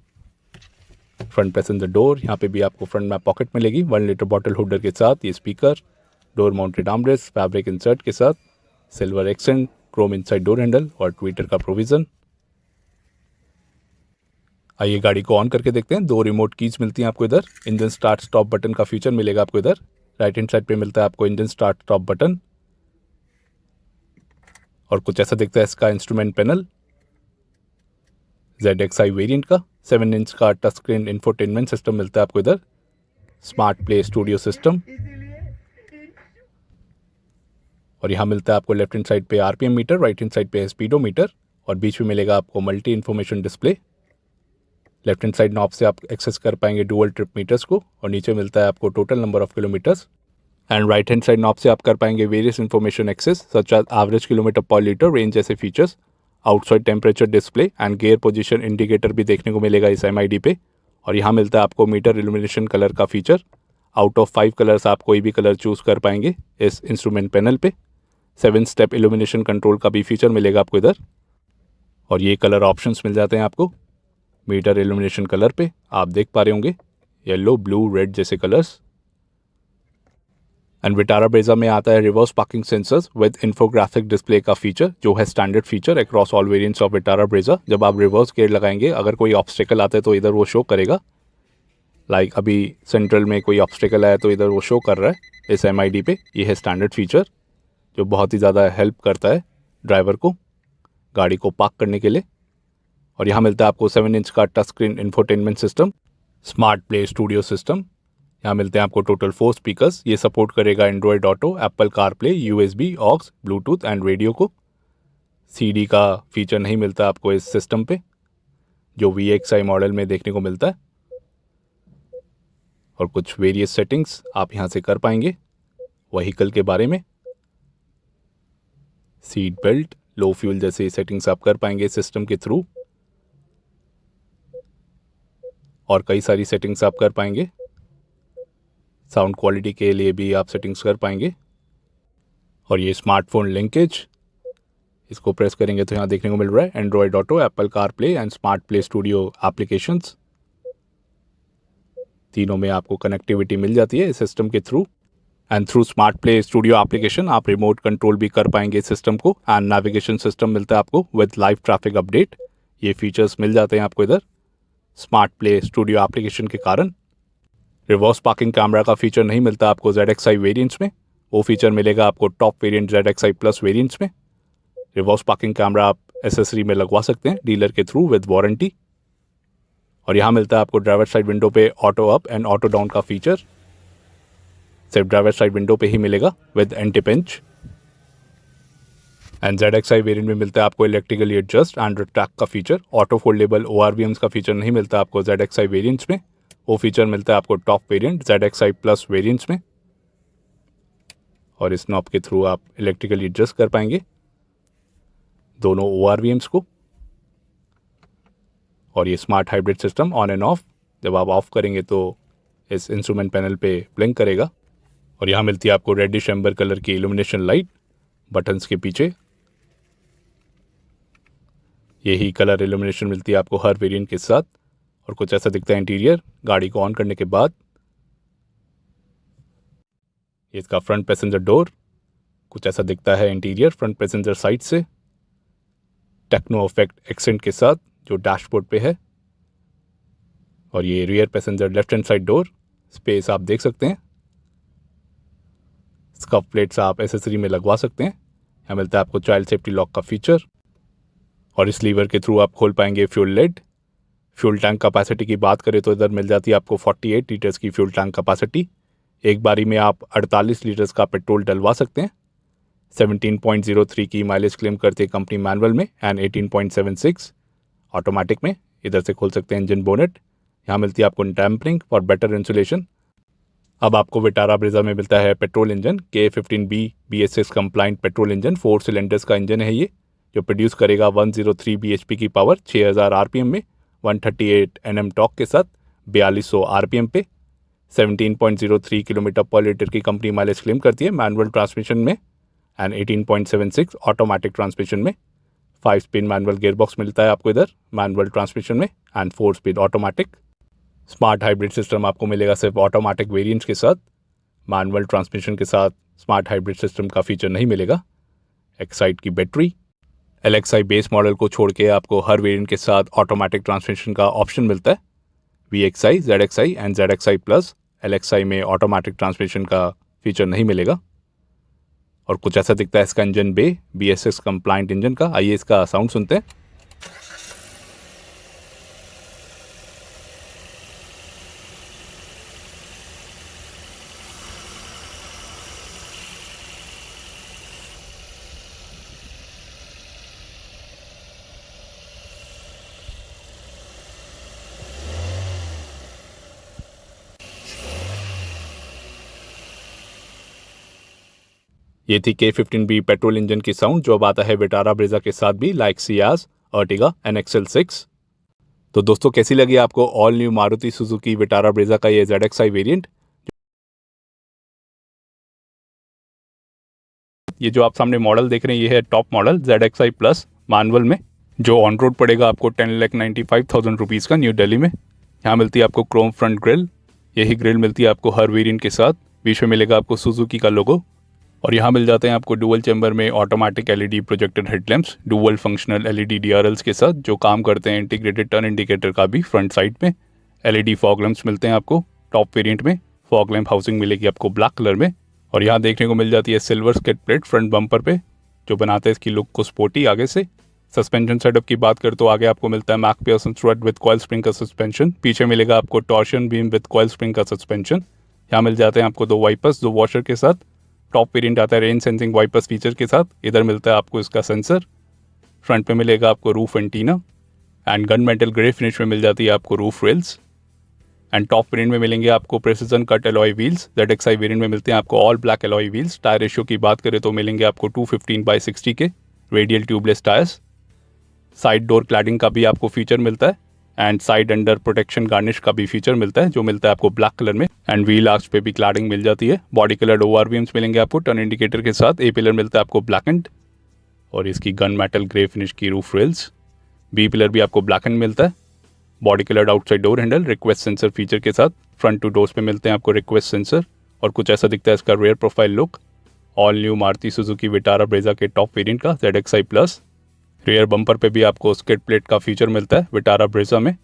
फ्रंट पैसेंजर डोर, यहाँ पे भी आपको फ्रंट में पॉकेट मिलेगी 1 लीटर बॉटल होल्डर के साथ। ये speaker, door mounted armrest, fabric insert के साथ, silver accent, chrome inside door handle और ट्विटर का प्रोविज़न। आइए गाड़ी को ऑन करके देखते हैं। 2 रिमोट कीज मिलती हैं आपको इधर। इंजन स्टार्ट स्टॉप बटन का फीचर मिलेगा आपको इधर। राइट हैंड साइड पे मिलता है आपको इंजन स्टार्ट स्टॉप बटन। और कुछ ऐसा दिखता है इसका इंस्ट्रूमेंट पैनल ZXI वेरिएंट का। 7 इंच का टच स्क्रीन इंफोटेनमेंट सिस्टम मिलता है आपको इधर। Smart play studio system. और यहाँ मिलता है आपको लेफ्ट हैंड साइड पे RPM meter, right hand side पे स्पीडोमीटर। और बीच में मिलेगा आपको multi information display. Left hand side knob से आप एक्सेस कर पाएंगे डुअल ट्रिप मीटर्स को। और नीचे मिलता है आपको total number of kilometres. And right hand side knob से आप कर पाएंगे various information access such as average kilometre per litre, range जैसे features. Outside temperature display and gear position indicator भी देखने को मिलेगा इस MID पे। और यहाँ मिलता है आपको मीटर इल्यूमिनेशन कलर का फीचर। आउट ऑफ 5 कलर्स आप कोई भी कलर चूज़ कर पाएंगे इस इंस्ट्रूमेंट पैनल पे। 7 स्टेप इल्यूमिनेशन कंट्रोल का भी फीचर मिलेगा आपको इधर। और ये कलर ऑप्शंस मिल जाते हैं आपको मीटर इल्यूमिनेशन कलर पे। आप देख पा रहे होंगे येलो, ब्लू, रेड जैसे कलर्स। एंड विटारा ब्रेजा में आता है reverse parking sensors with infographic display का फीचर, जो है standard feature across all variants of Vitara Brezza. जब आप रिवर्स गियर लगाएंगे, अगर कोई ऑब्स्टेकल आता है तो इधर वो शो करेगा। लाइक अभी सेंट्रल में कोई ऑब्स्टेकल आया तो इधर वो शो कर रहा है इस MID पे। ये है स्टैंडर्ड फीचर जो बहुत ही ज़्यादा हेल्प करता है ड्राइवर को गाड़ी को पार्क करने के लिए। और यहाँ मिलता है आपको 7 इंच का touch screen infotainment system, smart play studio system. यहाँ मिलते हैं आपको टोटल 4 स्पीकर्स। ये सपोर्ट करेगा Android Auto, Apple CarPlay, USB, aux, bluetooth and radio को। CD का फीचर नहीं मिलता आपको इस सिस्टम पे, जो VXI मॉडल में देखने को मिलता है। और कुछ वेरियस सेटिंग्स आप यहाँ से कर पाएंगे व्हीकल के बारे में। सीट बेल्ट, लो फ्यूल जैसे सेटिंग्स आप कर पाएंगे सिस्टम के थ्रू। और कई सारी सेटिंग्स आप कर पाएंगे। साउंड क्वालिटी के लिए भी आप सेटिंग्स कर पाएंगे। और ये स्मार्टफोन लिंकेज, इसको प्रेस करेंगे तो यहाँ देखने को मिल रहा है Android Auto, Apple CarPlay and smart play studio applications. तीनों में आपको कनेक्टिविटी मिल जाती है इस सिस्टम के through. And through smart play studio application आप रिमोट कंट्रोल भी कर पाएंगे सिस्टम को। एंड नेविगेशन सिस्टम मिलता है आपको विद लाइव ट्रैफिक अपडेट। ये फीचर्स मिल जाते हैं आपको इधर। स्मार्ट प्ले स्टूडियो एप्लीकेशन के कारण। रिवर्स पार्किंग कैमरा का फीचर नहीं मिलता आपको ZXi वेरिएंट्स में, वो फीचर मिलेगा आपको top variant ZXi plus variants में। रिवर्स पार्किंग कैमरा आप एसेसरी में लगवा सकते हैं डीलर के थ्रू विद वारंटी। और यहाँ मिलता है आपको ड्राइवर साइड विंडो पे auto up and auto down का फीचर, सिर्फ ड्राइवर साइड विंडो पे ही मिलेगा with anti pinch. And ZXi variant में मिलता है आपको इलेक्ट्रिकली एडजस्ट एंड रिट्रैक्ट का फीचर। ऑटो फोल्डेबल ORVMs का फीचर नहीं मिलता आपको ZXi वेरिएंट्स में, वो फीचर मिलता है आपको top variant ZXi plus variants में। और इस नॉब के थ्रू आप इलेक्ट्रिकली एडजस्ट कर पाएंगे दोनों ORVMs को। और ये smart hybrid system on end of, जब आप ऑफ करेंगे तो इस इंस्ट्रूमेंट पैनल पे ब्लिंक करेगा। और यहाँ मिलती है आपको रेडिश एम्बर कलर की इल्यूमिनेशन लाइट बटन्स के पीछे। यही कलर इल्यूमिनेशन मिलती है आपको हर वेरिएंट के साथ। और कुछ ऐसा दिखता है इंटीरियर गाड़ी को ऑन करने के बाद। ये इसका फ्रंट पैसेंजर डोर, कुछ ऐसा दिखता है इंटीरियर फ्रंट पैसेंजर साइड से, टेक्नो इफेक्ट एक्सेंट के साथ जो डैशबोर्ड पे है। और ये rear passenger left hand side door space आप देख सकते हैं। स्कफ प्लेट्स आप एसेसरी में लगवा सकते हैं। यहाँ मिलता है आपको चाइल्ड सेफ्टी लॉक का फीचर। और इस लीवर के थ्रू आप खोल पाएंगे fuel lid. Fuel tank capacity की बात करें तो इधर मिल जाती है आपको 48 लीटर्स की फ्यूल टैंक कैपेसिटी। एक बारी में आप 48 लीटर्स का पेट्रोल डलवा सकते हैं। 17.03 की माइलेज क्लेम करती है कंपनी मैनुअल में एंड 18.76 ऑटोमेटिक में। इधर से खोल सकते हैं इंजन बोनेट। यहाँ मिलती है आपको टेम्परिंग फॉर बेटर इंसुलेशन। अब आपको विटारा ब्रेजा में मिलता है petrol engine K15B BS6 compliant petrol engine. 4 cylinders का इंजन है ये, जो प्रोड्यूस करेगा 103 bhp की पावर 6000 RPM में 138 Nm टॉर्क के साथ 4200 RPM पे। 17.03 किलोमीटर पर लीटर की कंपनी माइलेज क्लेम करती है मैनुअल ट्रांसमिशन में एंड 18.76 ऑटोमेटिक ट्रांसमिशन में। 5 स्पीड मैनुअल गियरबॉक्स मिलता है आपको इधर मैनुअल ट्रांसमिशन में and 4 speed automatic. Smart hybrid system आपको मिलेगा सिर्फ ऑटोमेटिक वेरिएंट्स के साथ, मैनुअल ट्रांसमिशन के साथ स्मार्ट हाइब्रिड सिस्टम का फीचर नहीं मिलेगा। एक्साइट की बैटरी। LXi बेस मॉडल को छोड़ के आपको हर वेरिएंट के साथ ऑटोमेटिक ट्रांसमिशन का ऑप्शन मिलता है। VXi, ZXi and ZXi plus. LXi में ऑटोमेटिक ट्रांसमिशन का फीचर नहीं मिलेगा। और कुछ ऐसा दिखता है इसका इंजन बे BS6 कंप्लाइंट इंजन का। आइए इसका साउंड सुनते हैं। ये थी K15B पेट्रोल इंजन की साउंड, जो अब आता है विटारा ब्रेजा के साथ भी, like Ciaz, Ertiga and XL6। तो दोस्तों कैसी लगी आपको all new Maruti Suzuki Vitara Brezza का ये ZXi वेरिएंट? ये जो आप सामने मॉडल देख रहे हैं ये है top model ZXi plus manual में, जो ऑन रोड पड़ेगा आपको 10,95,000 रुपीज़ का न्यू दिल्ली में। यहाँ मिलती है आपको क्रोम फ्रंट ग्रिल। यही ग्रिल मिलती है आपको हर वेरिएंट के साथ। बीच में मिलेगा आपको सुजुकी का लोगो। और यहाँ मिल जाते हैं आपको डुअल चैम्बर में automatic LED projected headlamps dual functional LED DRLs के साथ, जो काम करते हैं इंटीग्रेटेड टर्न इंडिकेटर का भी फ्रंट साइड में। LED फॉग लैंप्स मिलते हैं आपको टॉप वेरिएंट में। फॉग लैंप हाउसिंग मिलेगी आपको ब्लैक कलर में। और यहाँ देखने को मिल जाती है silver skate plate front bumper पे, जो बनाता है इसकी लुक को स्पोर्टी आगे से। सस्पेंशन सेटअप की बात करें तो आगे आपको मिलता है McPherson strut with coil spring का सस्पेंशन। पीछे मिलेगा आपको torsion beam with coil spring का सस्पेंशन। यहाँ मिल जाते हैं आपको 2 वाइपर्स जो वॉशर के साथ। टॉप वेरिएंट आता है रेन सेंसिंग वाइपर्स फीचर के साथ। इधर मिलता है आपको इसका सेंसर। फ्रंट पे मिलेगा आपको roof antenna and gun metal grey finish में मिल जाती है आपको roof rails. And top variant में मिलेंगे आपको precision cut alloy wheels. ZXi variant में मिलते हैं आपको all black alloy wheels. Tyre ratio की बात करें तो मिलेंगे आपको 215/60 के radial tubeless tyres. Side door cladding का भी आपको फीचर मिलता है and side under protection garnish का भी फीचर मिलता है, जो मिलता है आपको ब्लैक कलर में। एंड व्हील आर्च पे भी क्लैडिंग मिल जाती है। बॉडी कलर्ड ORVMs मिलेंगे आपको टर्न इंडिकेटर के साथ। A पिलर मिलता है आपको ब्लैक एंड और इसकी गन मेटल ग्रे फिनिश की रूफ रेल्स। B पिलर भी आपको ब्लैक एंड मिलता है। Body coloured outside door handle request sensor feature के साथ। फ्रंट टू डोर्स पे मिलते हैं आपको रिक्वेस्ट सेंसर। और कुछ ऐसा दिखता है इसका rear profile look all new Maruti Suzuki Vitara Brezza के टॉप वेरिएंट का ZXi प्लस। रियर बम्पर पे भी आपको स्किड प्लेट का फीचर मिलता है विटारा ब्रेजा में,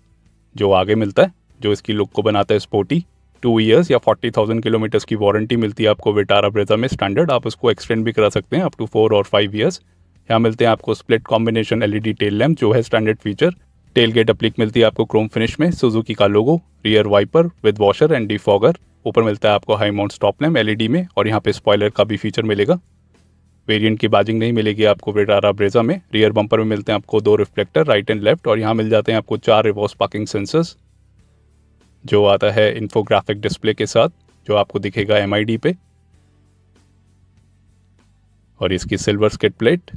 जो आगे मिलता है, जो इसकी लुक को बनाता है स्पोर्टी। 2 ईयर्स या 40,000 किलोमीटर्स की वारंटी मिलती है आपको विटारा ब्रेजा में स्टैंडर्ड। आप उसको एक्सटेंड भी करा सकते हैं अप टू 4 और 5 ईयर्स। यहाँ मिलते हैं आपको split combination LED tail lamp, जो है standard feature. Tail gate applique मिलती है आपको क्रोम फिनिश में, सुजुकी का logo, rear wiper with washer and defogger. ऊपर मिलता है आपको high mount stop lamp LED में, और यहाँ पे स्पॉइलर का भी फीचर मिलेगा। वेरिएंट की बैजिंग नहीं मिलेगी आपको विटारा ब्रेजा में। रियर बम्पर में मिलते हैं आपको 2 रिफ्लेक्टर राइट एंड लेफ्ट, और यहाँ मिल जाते हैं आपको 4 रिवर्स पार्किंग सेंसर्स, जो आता है इन्फोग्राफिक डिस्प्ले के साथ, जो आपको दिखेगा एमआईडी पे। और इसकी सिल्वर स्किड प्लेट,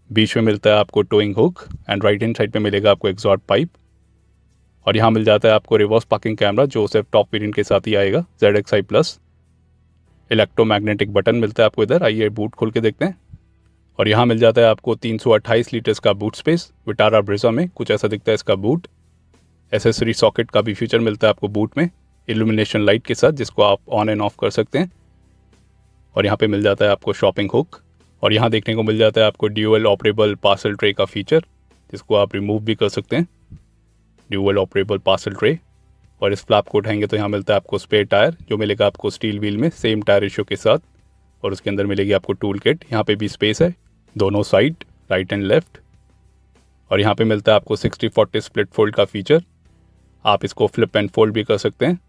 बीच में मिलता है आपको towing hook, and right hand side पे मिलेगा आपको एग्जॉस्ट पाइप। और यहाँ मिल जाता है आपको रिवर्स पार्किंग कैमरा, जो सिर्फ टॉप वेरिएंट के साथ ही आएगा, ZXi+। इलेक्ट्रोमैग्नेटिक बटन मिलता है आपको इधर। आइए बूट खोल के देखते हैं। और यहाँ मिल जाता है आपको 328 लीटर्स का बूट स्पेस विटारा ब्रेजा में। कुछ ऐसा दिखता है इसका बूट। एसेसरी सॉकेट का भी फीचर मिलता है आपको बूट में, इल्यूमिनेशन लाइट के साथ, जिसको आप ऑन एंड ऑफ कर सकते हैं। और यहाँ पे मिल जाता है आपको शॉपिंग हुक। और यहाँ देखने को मिल जाता है आपको ड्यूअल ऑपरेबल पार्सल ट्रे का फीचर, जिसको आप रिमूव भी कर सकते हैं। Dual operable parcel tray. और इस फ्लैप को उठाएंगे तो यहाँ मिलता है आपको स्पेयर टायर, जो मिलेगा आपको स्टील व्हील में सेम टायर रेशियो के साथ। और उसके अंदर मिलेगी आपको टूल किट। यहाँ पे भी स्पेस है दोनों साइड, राइट एंड लेफ्ट। और यहाँ पे मिलता है आपको 60-40 स्प्लिट फोल्ड का फीचर। आप इसको फ्लिप एंड फोल्ड भी कर सकते हैं।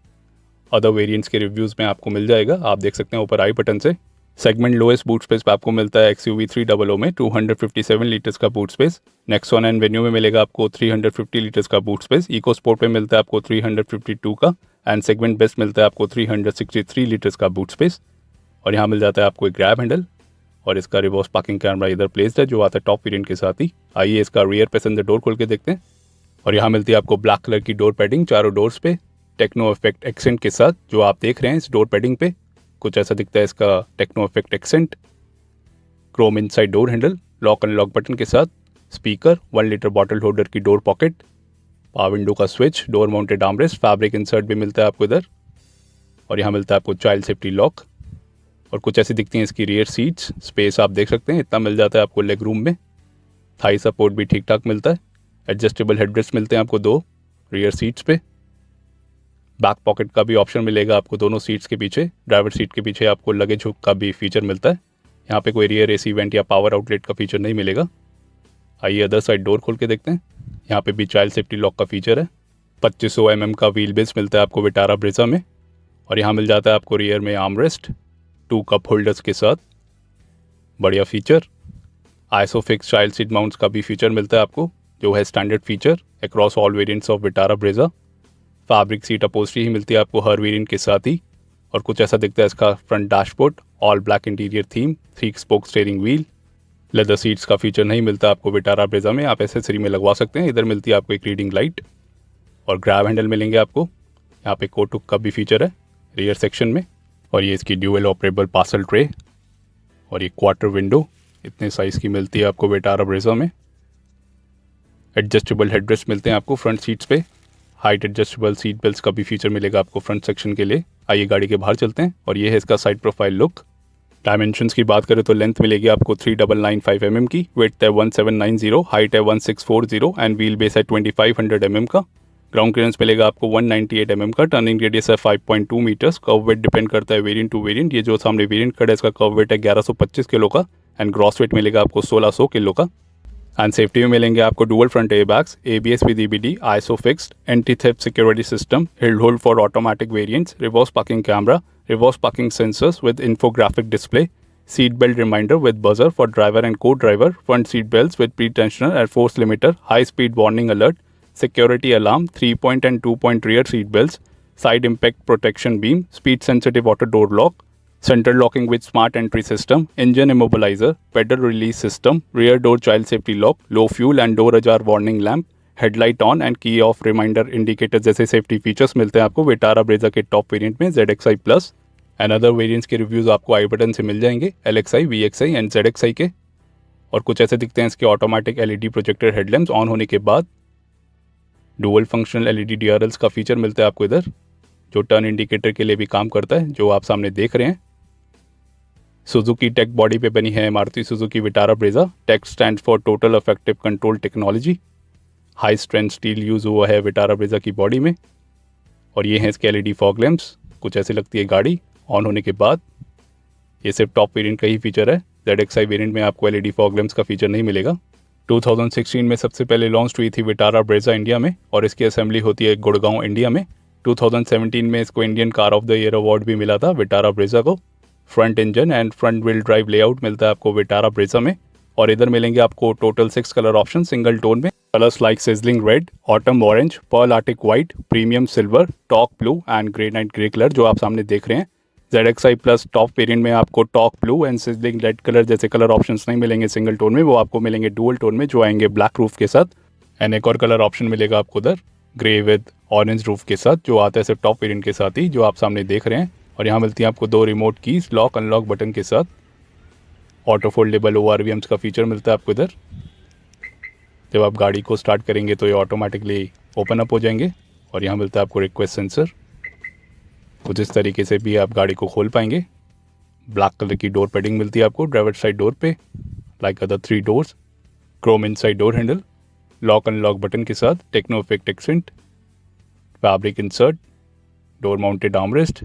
अदर वेरिएंट्स के रिव्यूज़ में आपको मिल जाएगा, आप देख सकते हैं ऊपर आई बटन से। सेगमेंट लोएस्ट बूट स्पेस पे आपको मिलता है XUV 300 में 257 लीटर्स का boot space. Nexon and venue में मिलेगा आपको 350 लीटर्स का बूट स्पेस। इको स्पोर्ट में मिलता है आपको 352 का, एंड सेगमेंट बेस्ट मिलता है आपको 363 लीटर्स का बूट स्पेस। और यहाँ मिल जाता है आपको एक ग्रैब हैंडल, और इसका रिवर्स पार्किंग कैमरा इधर प्लेस्ड है, जो आता है टॉप वेरिएंट के साथ ही। आइए इसका रियर पैसेंजर डोर खोल के देखते हैं। और यहाँ मिलती है आपको ब्लैक कलर की डोर पैडिंग चारों डोर्स पे, टेक्नो इफेक्ट एक्सेंट के साथ, जो आप देख रहे हैं इस डोर पैडिंग पे। कुछ ऐसा दिखता है इसका techno effect accent. Chrome inside door handle, lock and lock button के साथ, स्पीकर, 1 लीटर बॉटल होल्डर की डोर पॉकेट, पावर विंडो का switch, door mounted armrest, fabric insert भी मिलता है आपको इधर। और यहाँ मिलता है आपको चाइल्ड सेफ्टी लॉक। और कुछ ऐसी दिखती हैं इसकी रियर सीट्स। स्पेस आप देख सकते हैं इतना मिल जाता है आपको लेग रूम में। थाई सपोर्ट भी ठीक ठाक मिलता है। एडजस्टेबल हेडरेस्ट मिलते हैं आपको 2 रियर सीट्स पे। बैक पॉकेट का भी ऑप्शन मिलेगा आपको दोनों सीट्स के पीछे। ड्राइवर सीट के पीछे आपको लगेज हुक का भी फीचर मिलता है। यहाँ पे कोई रियर AC वेंट या पावर आउटलेट का फीचर नहीं मिलेगा। आइए अदर साइड डोर खोल के देखते हैं। यहाँ पे भी चाइल्ड सेफ्टी लॉक का फीचर है। 2500 mm का व्हील बेस मिलता है आपको विटारा ब्रेजा में। और यहाँ मिल जाता है आपको रियर में आर्मरेस्ट, 2 कप होल्डर्स के साथ, बढ़िया feature. ISOFIX child seat mounts का भी फीचर मिलता है आपको, जो है standard feature across all variants of Vitara Brezza. Fabric seat upholstery ही मिलती है आपको हर वेरिएंट के साथ ही। और कुछ ऐसा दिखता है इसका front dashboard, all black interior theme, 3 spoke steering wheel. Leather seats का फीचर नहीं मिलता आपको विटारा ब्रेजा में, आप एसेसरी में लगवा सकते हैं। इधर मिलती है आपको एक रीडिंग लाइट, और ग्रैब हैंडल मिलेंगे आपको। यहाँ पे कोट हुक का भी फीचर है रियर सेक्शन में। और ये इसकी ड्यूअल ऑपरेबल पार्सल ट्रे, और ये क्वार्टर विंडो इतने साइज़ की मिलती है आपको विटारा ब्रेजा में। एडजस्टेबल हेडरेस्ट मिलते हैं आपको फ्रंट सीट्स पे। हाइट एडजस्टेबल सीट बेल्ट्स का भी फीचर मिलेगा आपको फ्रंट सेक्शन के लिए। आइए गाड़ी के बाहर चलते हैं। और ये है इसका साइड प्रोफाइल लुक। डायमेंशंस की बात करें तो लेंथ मिलेगी आपको 3995 mm की, वेट है 1790, हाइट है 1640, एंड व्हील बेस है 2500 mm का। ग्राउंड क्लियरेंस मिलेगा आपको 198 mm का। टर्निंग रेडियस है 5.2 मीटर्स। कर्व वेट डिपेंड करता है वेरिएंट टू वेरिएंट। ये जो सामने वेरिएंट खड़ा है इसका कर्व वेट है 1125 किलो का, एंड ग्रॉस वेट मिलेगा आपको 1600 किलो का। एंड सेफ्टी में मिलेंगे आपको dual front airbags, ABS with EBD, ISO fixed, anti theft security system, hill hold for automatic variants, reverse parking camera, reverse parking sensors with infographic display, seat belt reminder with buzzer for driver and co-driver, front seat belts with pre-tensioner and force limiter, high speed warning alert, security alarm, 3-point and 2-point rear seat belts, side impact protection beam, speed sensitive auto door lock, central locking with smart entry system, engine immobilizer, pedal release system, rear door child safety lock, low fuel and door ajar warning lamp, headlight on and key off reminder indicator जैसे safety features मिलते हैं आपको Vitara Brezza के top variant में, ZXi+। And other variants के reviews आपको आई button से मिल जाएंगे, LXi, VXi एंड ZXi के। और कुछ ऐसे दिखते हैं इसके automatic LED projector headlamps on होने के बाद। डुअल फंक्शनल LED DRLs का फीचर मिलता है आपको इधर, जो टर्न इंडिकेटर के लिए भी काम करता है, जो आप सामने देख रहे हैं। सुजुकी टेक बॉडी पे बनी है मारुति सुजुकी विटारा ब्रेजा। टेक stand for total effective control technology. High strength steel use हुआ है विटारा ब्रेजा की बॉडी में। और ये हैं इसके LED फॉग लैंप्स, कुछ ऐसी लगती है गाड़ी ऑन होने के बाद। ये सिर्फ टॉप वेरिएंट का ही फीचर है, ZXi वेरिएंट में आपको LED फॉग लैंप्स का फीचर नहीं मिलेगा। 2016 में सबसे पहले लॉन्च हुई थी विटारा ब्रेजा इंडिया में और इसकी असेंबली होती है गुड़गांव इंडिया में। 2017 में इसको Indian car of the year award भी मिला था विटारा ब्रेजा को। Front engine and front wheel drive layout मिलता है आपको विटारा ब्रेजा में। और इधर मिलेंगे आपको total 6 colour option single tone में। Colours like sizzling red, autumn orange, pearl arctic white, premium silver, torque blue and grey night grey colour जो आप सामने देख रहे हैं। ZXi प्लस टॉप वेरिएंट में आपको talk blue and sizzling red colour जैसे कलर ऑप्शंस नहीं मिलेंगे सिंगल टोन में, वो आपको मिलेंगे डुअल टोन में जो आएंगे ब्लैक रूफ के साथ। एंड एक और कलर ऑप्शन मिलेगा आपको उधर ग्रे विद ऑरेंज रूफ के साथ जो आता है सिर्फ टॉप वेरिएंट के साथ ही, जो आप सामने देख रहे हैं। और यहाँ मिलती है आपको 2 remote keys lock unlock button के साथ। ऑटो फोल्डेबल ORVMs का फीचर मिलता है आपको इधर। जब आप गाड़ी को स्टार्ट करेंगे तो ये ऑटोमेटिकली ओपन अप हो जाएंगे। और यहाँ मिलता है आपको रिक्वेस्ट सेंसर, कुछ इस तरीके से भी आप गाड़ी को खोल पाएंगे। ब्लैक कलर की डोर पैडिंग मिलती है आपको ड्राइवर साइड डोर पे, like other 3 doors. Chrome inside door handle, lock unlock button के साथ, techno effect accent, fabric insert, door mounted armrest,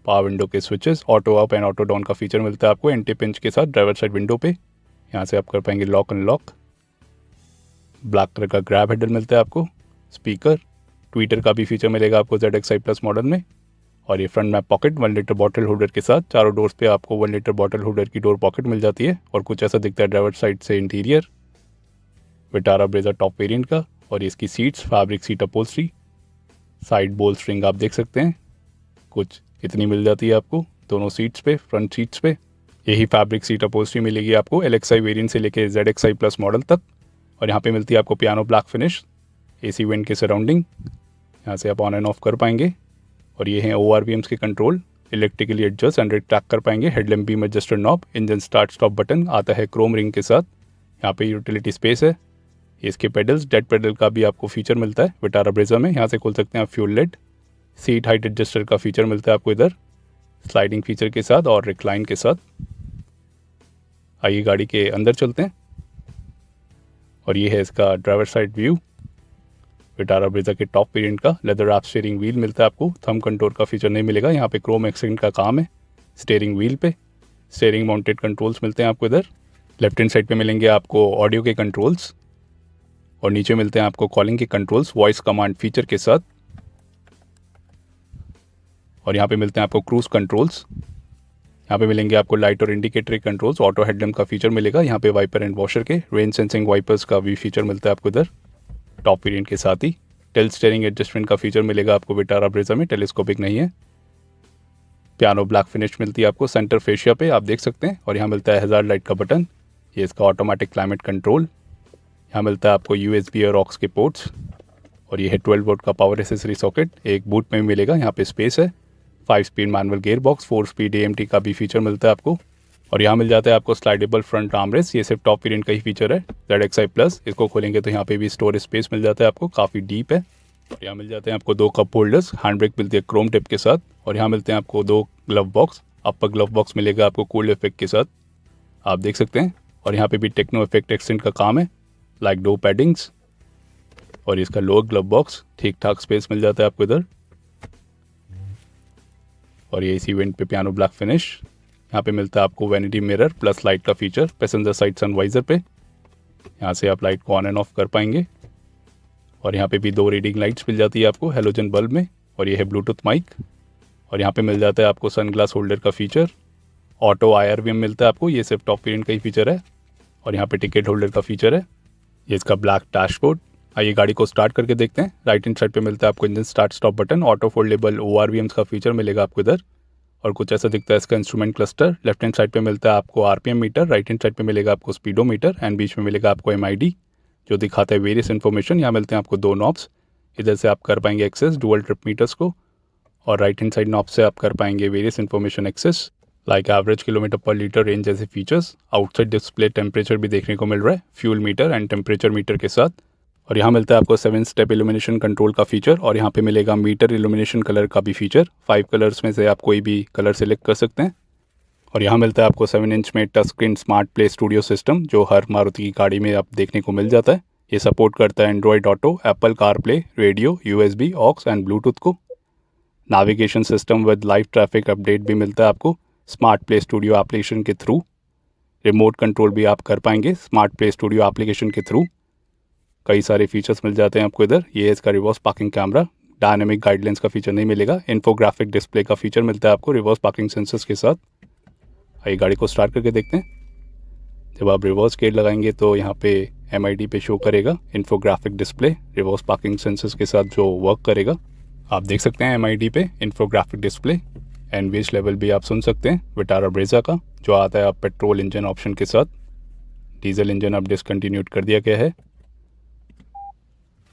power window के switches, auto up and auto down का feature मिलता है आपको एंटी पिंच के साथ ड्राइवर साइड विंडो पे। यहाँ से आप कर पाएंगे लॉक अनलॉक। ब्लैक कलर का ग्रैब हैंडल मिलता है आपको। स्पीकर, ट्विटर का भी फीचर मिलेगा आपको ZXi प्लस मॉडल में। और ये फ्रंट में पॉकेट 1 लीटर बॉटल होल्डर के साथ, चारों डोर्स पे आपको 1 लीटर बॉटल होल्डर की डोर पॉकेट मिल जाती है। और कुछ ऐसा दिखता है ड्राइवर साइड से interior Vitara Brezza top variant का। और ये इसकी seats, fabric seat upholstery, side बोल स्ट्रिंग आप देख सकते हैं, कुछ इतनी मिल जाती है आपको दोनों सीट्स पे, फ्रंट सीट्स पे। यही फैब्रिक सीट अपहोल्स्ट्री मिलेगी आपको LXi वेरिएंट से लेके ZXi प्लस मॉडल तक। और यहाँ पे मिलती है आपको piano black finish, AC went के सराउंडिंग, यहाँ से आप ऑन एंड ऑफ कर पाएंगे। और ये हैं ORVMs के control, electrically adjust and retract कर पाएंगे। Headlamp beam adjuster knob, engine start stop button आता है क्रोम रिंग के साथ। यहाँ पे यूटिलिटी स्पेस है। इसके पेडल्स, डेड पेडल का भी आपको फीचर मिलता है विटारा ब्रेजा में, यहाँ से खोल सकते हैं आप fuel lid. Seat height adjuster का फीचर मिलता है आपको इधर स्लाइडिंग फीचर के साथ और रिक्लाइन के साथ। आइए गाड़ी के अंदर चलते हैं। और ये है इसका driver side view Vitara Brezza के टॉप वेरिएंट का। लेदर रैप स्टीयरिंग व्हील मिलता है आपको, थंब कंट्रोल का फीचर नहीं मिलेगा। यहाँ पे क्रोम एक्सेंट का काम है स्टीयरिंग व्हील पे। स्टीयरिंग माउंटेड कंट्रोल्स मिलते हैं आपको इधर। लेफ्ट हैंड साइड पे मिलेंगे आपको ऑडियो के कंट्रोल्स और नीचे मिलते हैं आपको कॉलिंग के कंट्रोल्स वॉइस कमांड फीचर के साथ। और यहाँ पे मिलते हैं आपको क्रूज कंट्रोल्स। यहाँ पे मिलेंगे आपको लाइट और इंडिकेटर कंट्रोल्स, ऑटो हेडलैम्प का फीचर मिलेगा। यहाँ पे वाइपर एंड वॉशर के रेन सेंसिंग वाइपर्स का भी फीचर मिलता है आपको इधर टॉप वेरिएंट के साथ ही। टिल्ट स्टीयरिंग एडजस्टमेंट का फीचर मिलेगा आपको विटारा ब्रेजा में, टेलीस्कोपिक नहीं है। पियानो ब्लैक फिनिश मिलती है आपको सेंटर फेशिया पे, आप देख सकते हैं। और यहाँ मिलता है हज़ार्ड लाइट का बटन, ये इसका ऑटोमेटिक क्लाइमेट कंट्रोल। यहाँ मिलता है आपको USB और ऑक्स के पोर्ट्स। और ये है 12 वोल्ट का पावर एसेसरी सॉकेट, एक बूट में भी मिलेगा। यहाँ पे स्पेस है। 5 speed manual gear box, 4 speed AMT का भी फीचर मिलता है आपको। और यहाँ मिल जाता है आपको स्लाइडेबल फ्रंट आर्मरेस्ट, ये सिर्फ टॉप वेरिएंट का ही फीचर है ZXi प्लस। इसको खोलेंगे तो यहाँ पे भी स्टोरेज स्पेस मिल जाता है आपको, काफ़ी डीप है। और यहाँ मिल जाते हैं आपको 2 कप होल्डर्स, हैंड ब्रेक मिलती है क्रोम टिप के साथ। और यहाँ मिलते हैं आपको 2 ग्लव बॉक्स, अपर ग्लव बॉक्स मिलेगा आपको कूल्ड इफेक्ट के साथ, आप देख सकते हैं। और यहाँ पे भी टेक्नो इफेक्ट एक्सेंट का काम है, लाइक डो पैडिंग्स। और इसका लोअर ग्लव बॉक्स, ठीक ठाक स्पेस मिल जाता है आपको इधर। और ये इसी इवेंट पे पियानो ब्लैक फिनिश। यहाँ पे मिलता है आपको वैनिटी मिरर प्लस लाइट का फीचर पैसेंजर साइड सनवाइजर पे, यहाँ से आप लाइट को ऑन एंड ऑफ कर पाएंगे। और यहाँ पे भी 2 रीडिंग लाइट्स मिल जाती है आपको हेलोजन बल्ब में। और ये है ब्लूटूथ माइक। और यहाँ पे मिल जाता है आपको सन ग्लास होल्डर का फीचर। ऑटो IRVM मिलता है आपको, ये सिर्फ टॉप वेरिएंट का ही फीचर है। और यहाँ पे टिकट होल्डर का फीचर है। ये इसका ब्लैक डैशबोर्ड। आइए गाड़ी को स्टार्ट करके देखते हैं। राइट हैंड साइड पे मिलता है आपको engine start stop button, auto foldable ORVMs का फीचर मिलेगा आपको इधर। और कुछ ऐसा दिखता है इसका instrument cluster. Left hand side पे मिलता है आपको RPM meter, right hand side पे मिलेगा आपको स्पीडोमीटर एंड बीच में मिलेगा आपको MID जो दिखाता है वेरियस इन्फॉर्मेशन। यहाँ मिलते हैं आपको 2 नॉब्स, इधर से आप कर पाएंगे एक्सेस डुअल ट्रिप मीटर्स को। और राइट हैंड साइड नॉब से आप कर पाएंगे various information access, like average kilometre per litre range जैसे फीचर्स। आउटसाइड डिस्प्ले टेम्परेचर भी देखने को मिल रहा है, fuel meter and temperature meter के साथ। और यहाँ मिलता है आपको 7 स्टेप इल्यूमिनेशन कंट्रोल का फीचर। और यहाँ पे मिलेगा मीटर इल्यूमिनेशन कलर का भी फीचर, 5 कलर्स में से आप कोई भी कलर सेलेक्ट कर सकते हैं। और यहाँ मिलता है आपको 7 इंच में touch screen smart play studio system, जो हर मारुति की गाड़ी में आप देखने को मिल जाता है। ये सपोर्ट करता है Android Auto, Apple CarPlay, radio, USB, aux and Bluetooth को। Navigation system with live traffic update भी मिलता है आपको स्मार्ट प्ले स्टूडियो एप्लीकेशन के थ्रू। रिमोट कंट्रोल भी आप कर पाएंगे स्मार्ट प्ले स्टूडियो एप्लीकेशन के थ्रू। कई सारे फीचर्स मिल जाते हैं आपको इधर। ये इसका reverse parking camera, dynamic guidelines का फीचर नहीं मिलेगा। इन्फोग्राफिक डिस्प्ले का फीचर मिलता है आपको रिवर्स पार्किंग सेंसर्स के साथ। आइए गाड़ी को स्टार्ट करके देखते हैं। जब आप रिवर्स गेयर लगाएंगे तो यहाँ पे MID पे शो करेगा infographic display reverse parking sensors के साथ जो वर्क करेगा। आप देख सकते हैं MID पे इन्फोग्राफिक डिस्प्ले। एनवीएच लेवल भी आप सुन सकते हैं विटारा ब्रेजा का, जो आता है आप पेट्रोल इंजन ऑप्शन के साथ। डीजल इंजन अब डिसकंटिन्यूड कर दिया गया है।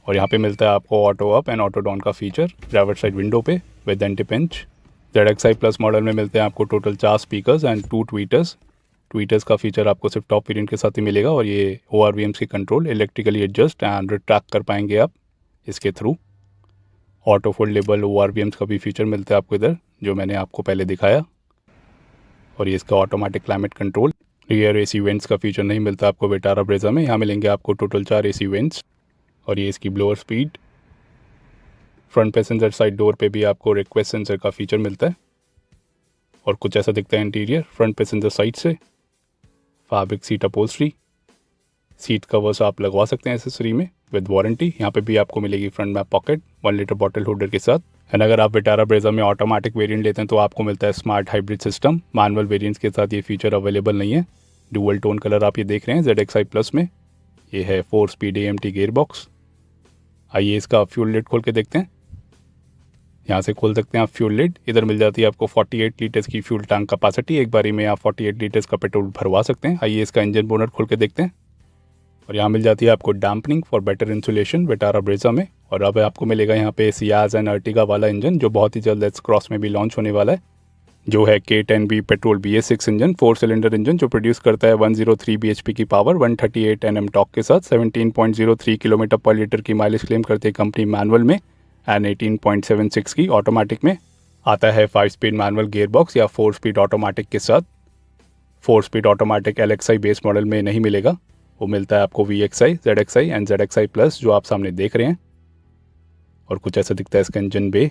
और यहाँ पे मिलता है आपको auto up and auto down का फीचर ड्राइवर साइड विंडो पे with anti pinch. ZXi plus model में मिलते हैं आपको टोटल 4 स्पीकर्स एंड 2 ट्वीटर्स का फीचर आपको सिर्फ टॉप वेरिएंट के साथ ही मिलेगा। और ये ORVMs की control electrically adjust and retract कर पाएंगे आप इसके थ्रू। ऑटो फोल्डेबल ORVMs का भी फीचर मिलता है आपको इधर, जो मैंने आपको पहले दिखाया। और ये इसका automatic climate control. Rear AC vents का फीचर नहीं मिलता आपको विटारा ब्रेजा में। यहाँ मिलेंगे आपको टोटल 4 AC वेंट्स। और ये इसकी blower speed. Front passenger side door पे भी आपको रिक्वेस्ट सेंसर का फीचर मिलता है। और कुछ ऐसा दिखता है इंटीरियर फ्रंट पैसेंजर साइड से। Fabric seat upholstery, seat covers आप लगवा सकते हैं एसेसरी में विद वारंटी। यहाँ पे भी आपको मिलेगी फ्रंट में पॉकेट 1 लीटर बॉटल होल्डर के साथ। एंड अगर आप विटारा ब्रेजा में ऑटोमेटिक वेरिएंट लेते हैं तो आपको मिलता है smart hybrid system. Manual variants के साथ ये फीचर अवेलेबल नहीं है। डुअल टोन कलर आप ये देख रहे हैं ZXi प्लस में। ये है 4 स्पीड AMT गेयर बॉक्स। आइए इसका फ्यूल लिड खोल के देखते हैं। यहाँ से खोल सकते हैं आप फ्यूल लिड। इधर मिल जाती है आपको 48 लीटर्स की फ्यूल टैंक कैपेसिटी। एक बारी में आप 48 लीटर्स का पेट्रोल भरवा सकते हैं। आइए इसका इंजन बोनट खोल के देखते हैं। और यहाँ मिल जाती है आपको dampening for better insulation Vitara Brezza में। और अब आपको मिलेगा यहाँ पे सियाज एंड अर्टिगा वाला इंजन, जो बहुत ही जल्द क्रॉस में भी लॉन्च होने वाला है, जो है K10B petrol BS6 engine 4 cylinder engine, जो प्रोड्यूस करता है 103 bhp की पावर 138 Nm टॉर्क के साथ 17.03 किलोमीटर पर लीटर की माइलेज क्लेम करती है कंपनी मैनुअल में एंड 18.76 की ऑटोमेटिक में। आता है 5 स्पीड मैनुअल गियर बॉक्स या 4 स्पीड ऑटोमेटिक के साथ। 4 speed automatic LXi base model में नहीं मिलेगा, वो मिलता है आपको VXi, ZXi and ZXi plus, जो आप सामने देख रहे हैं। और कुछ ऐसा दिखता है इसका इंजन बे।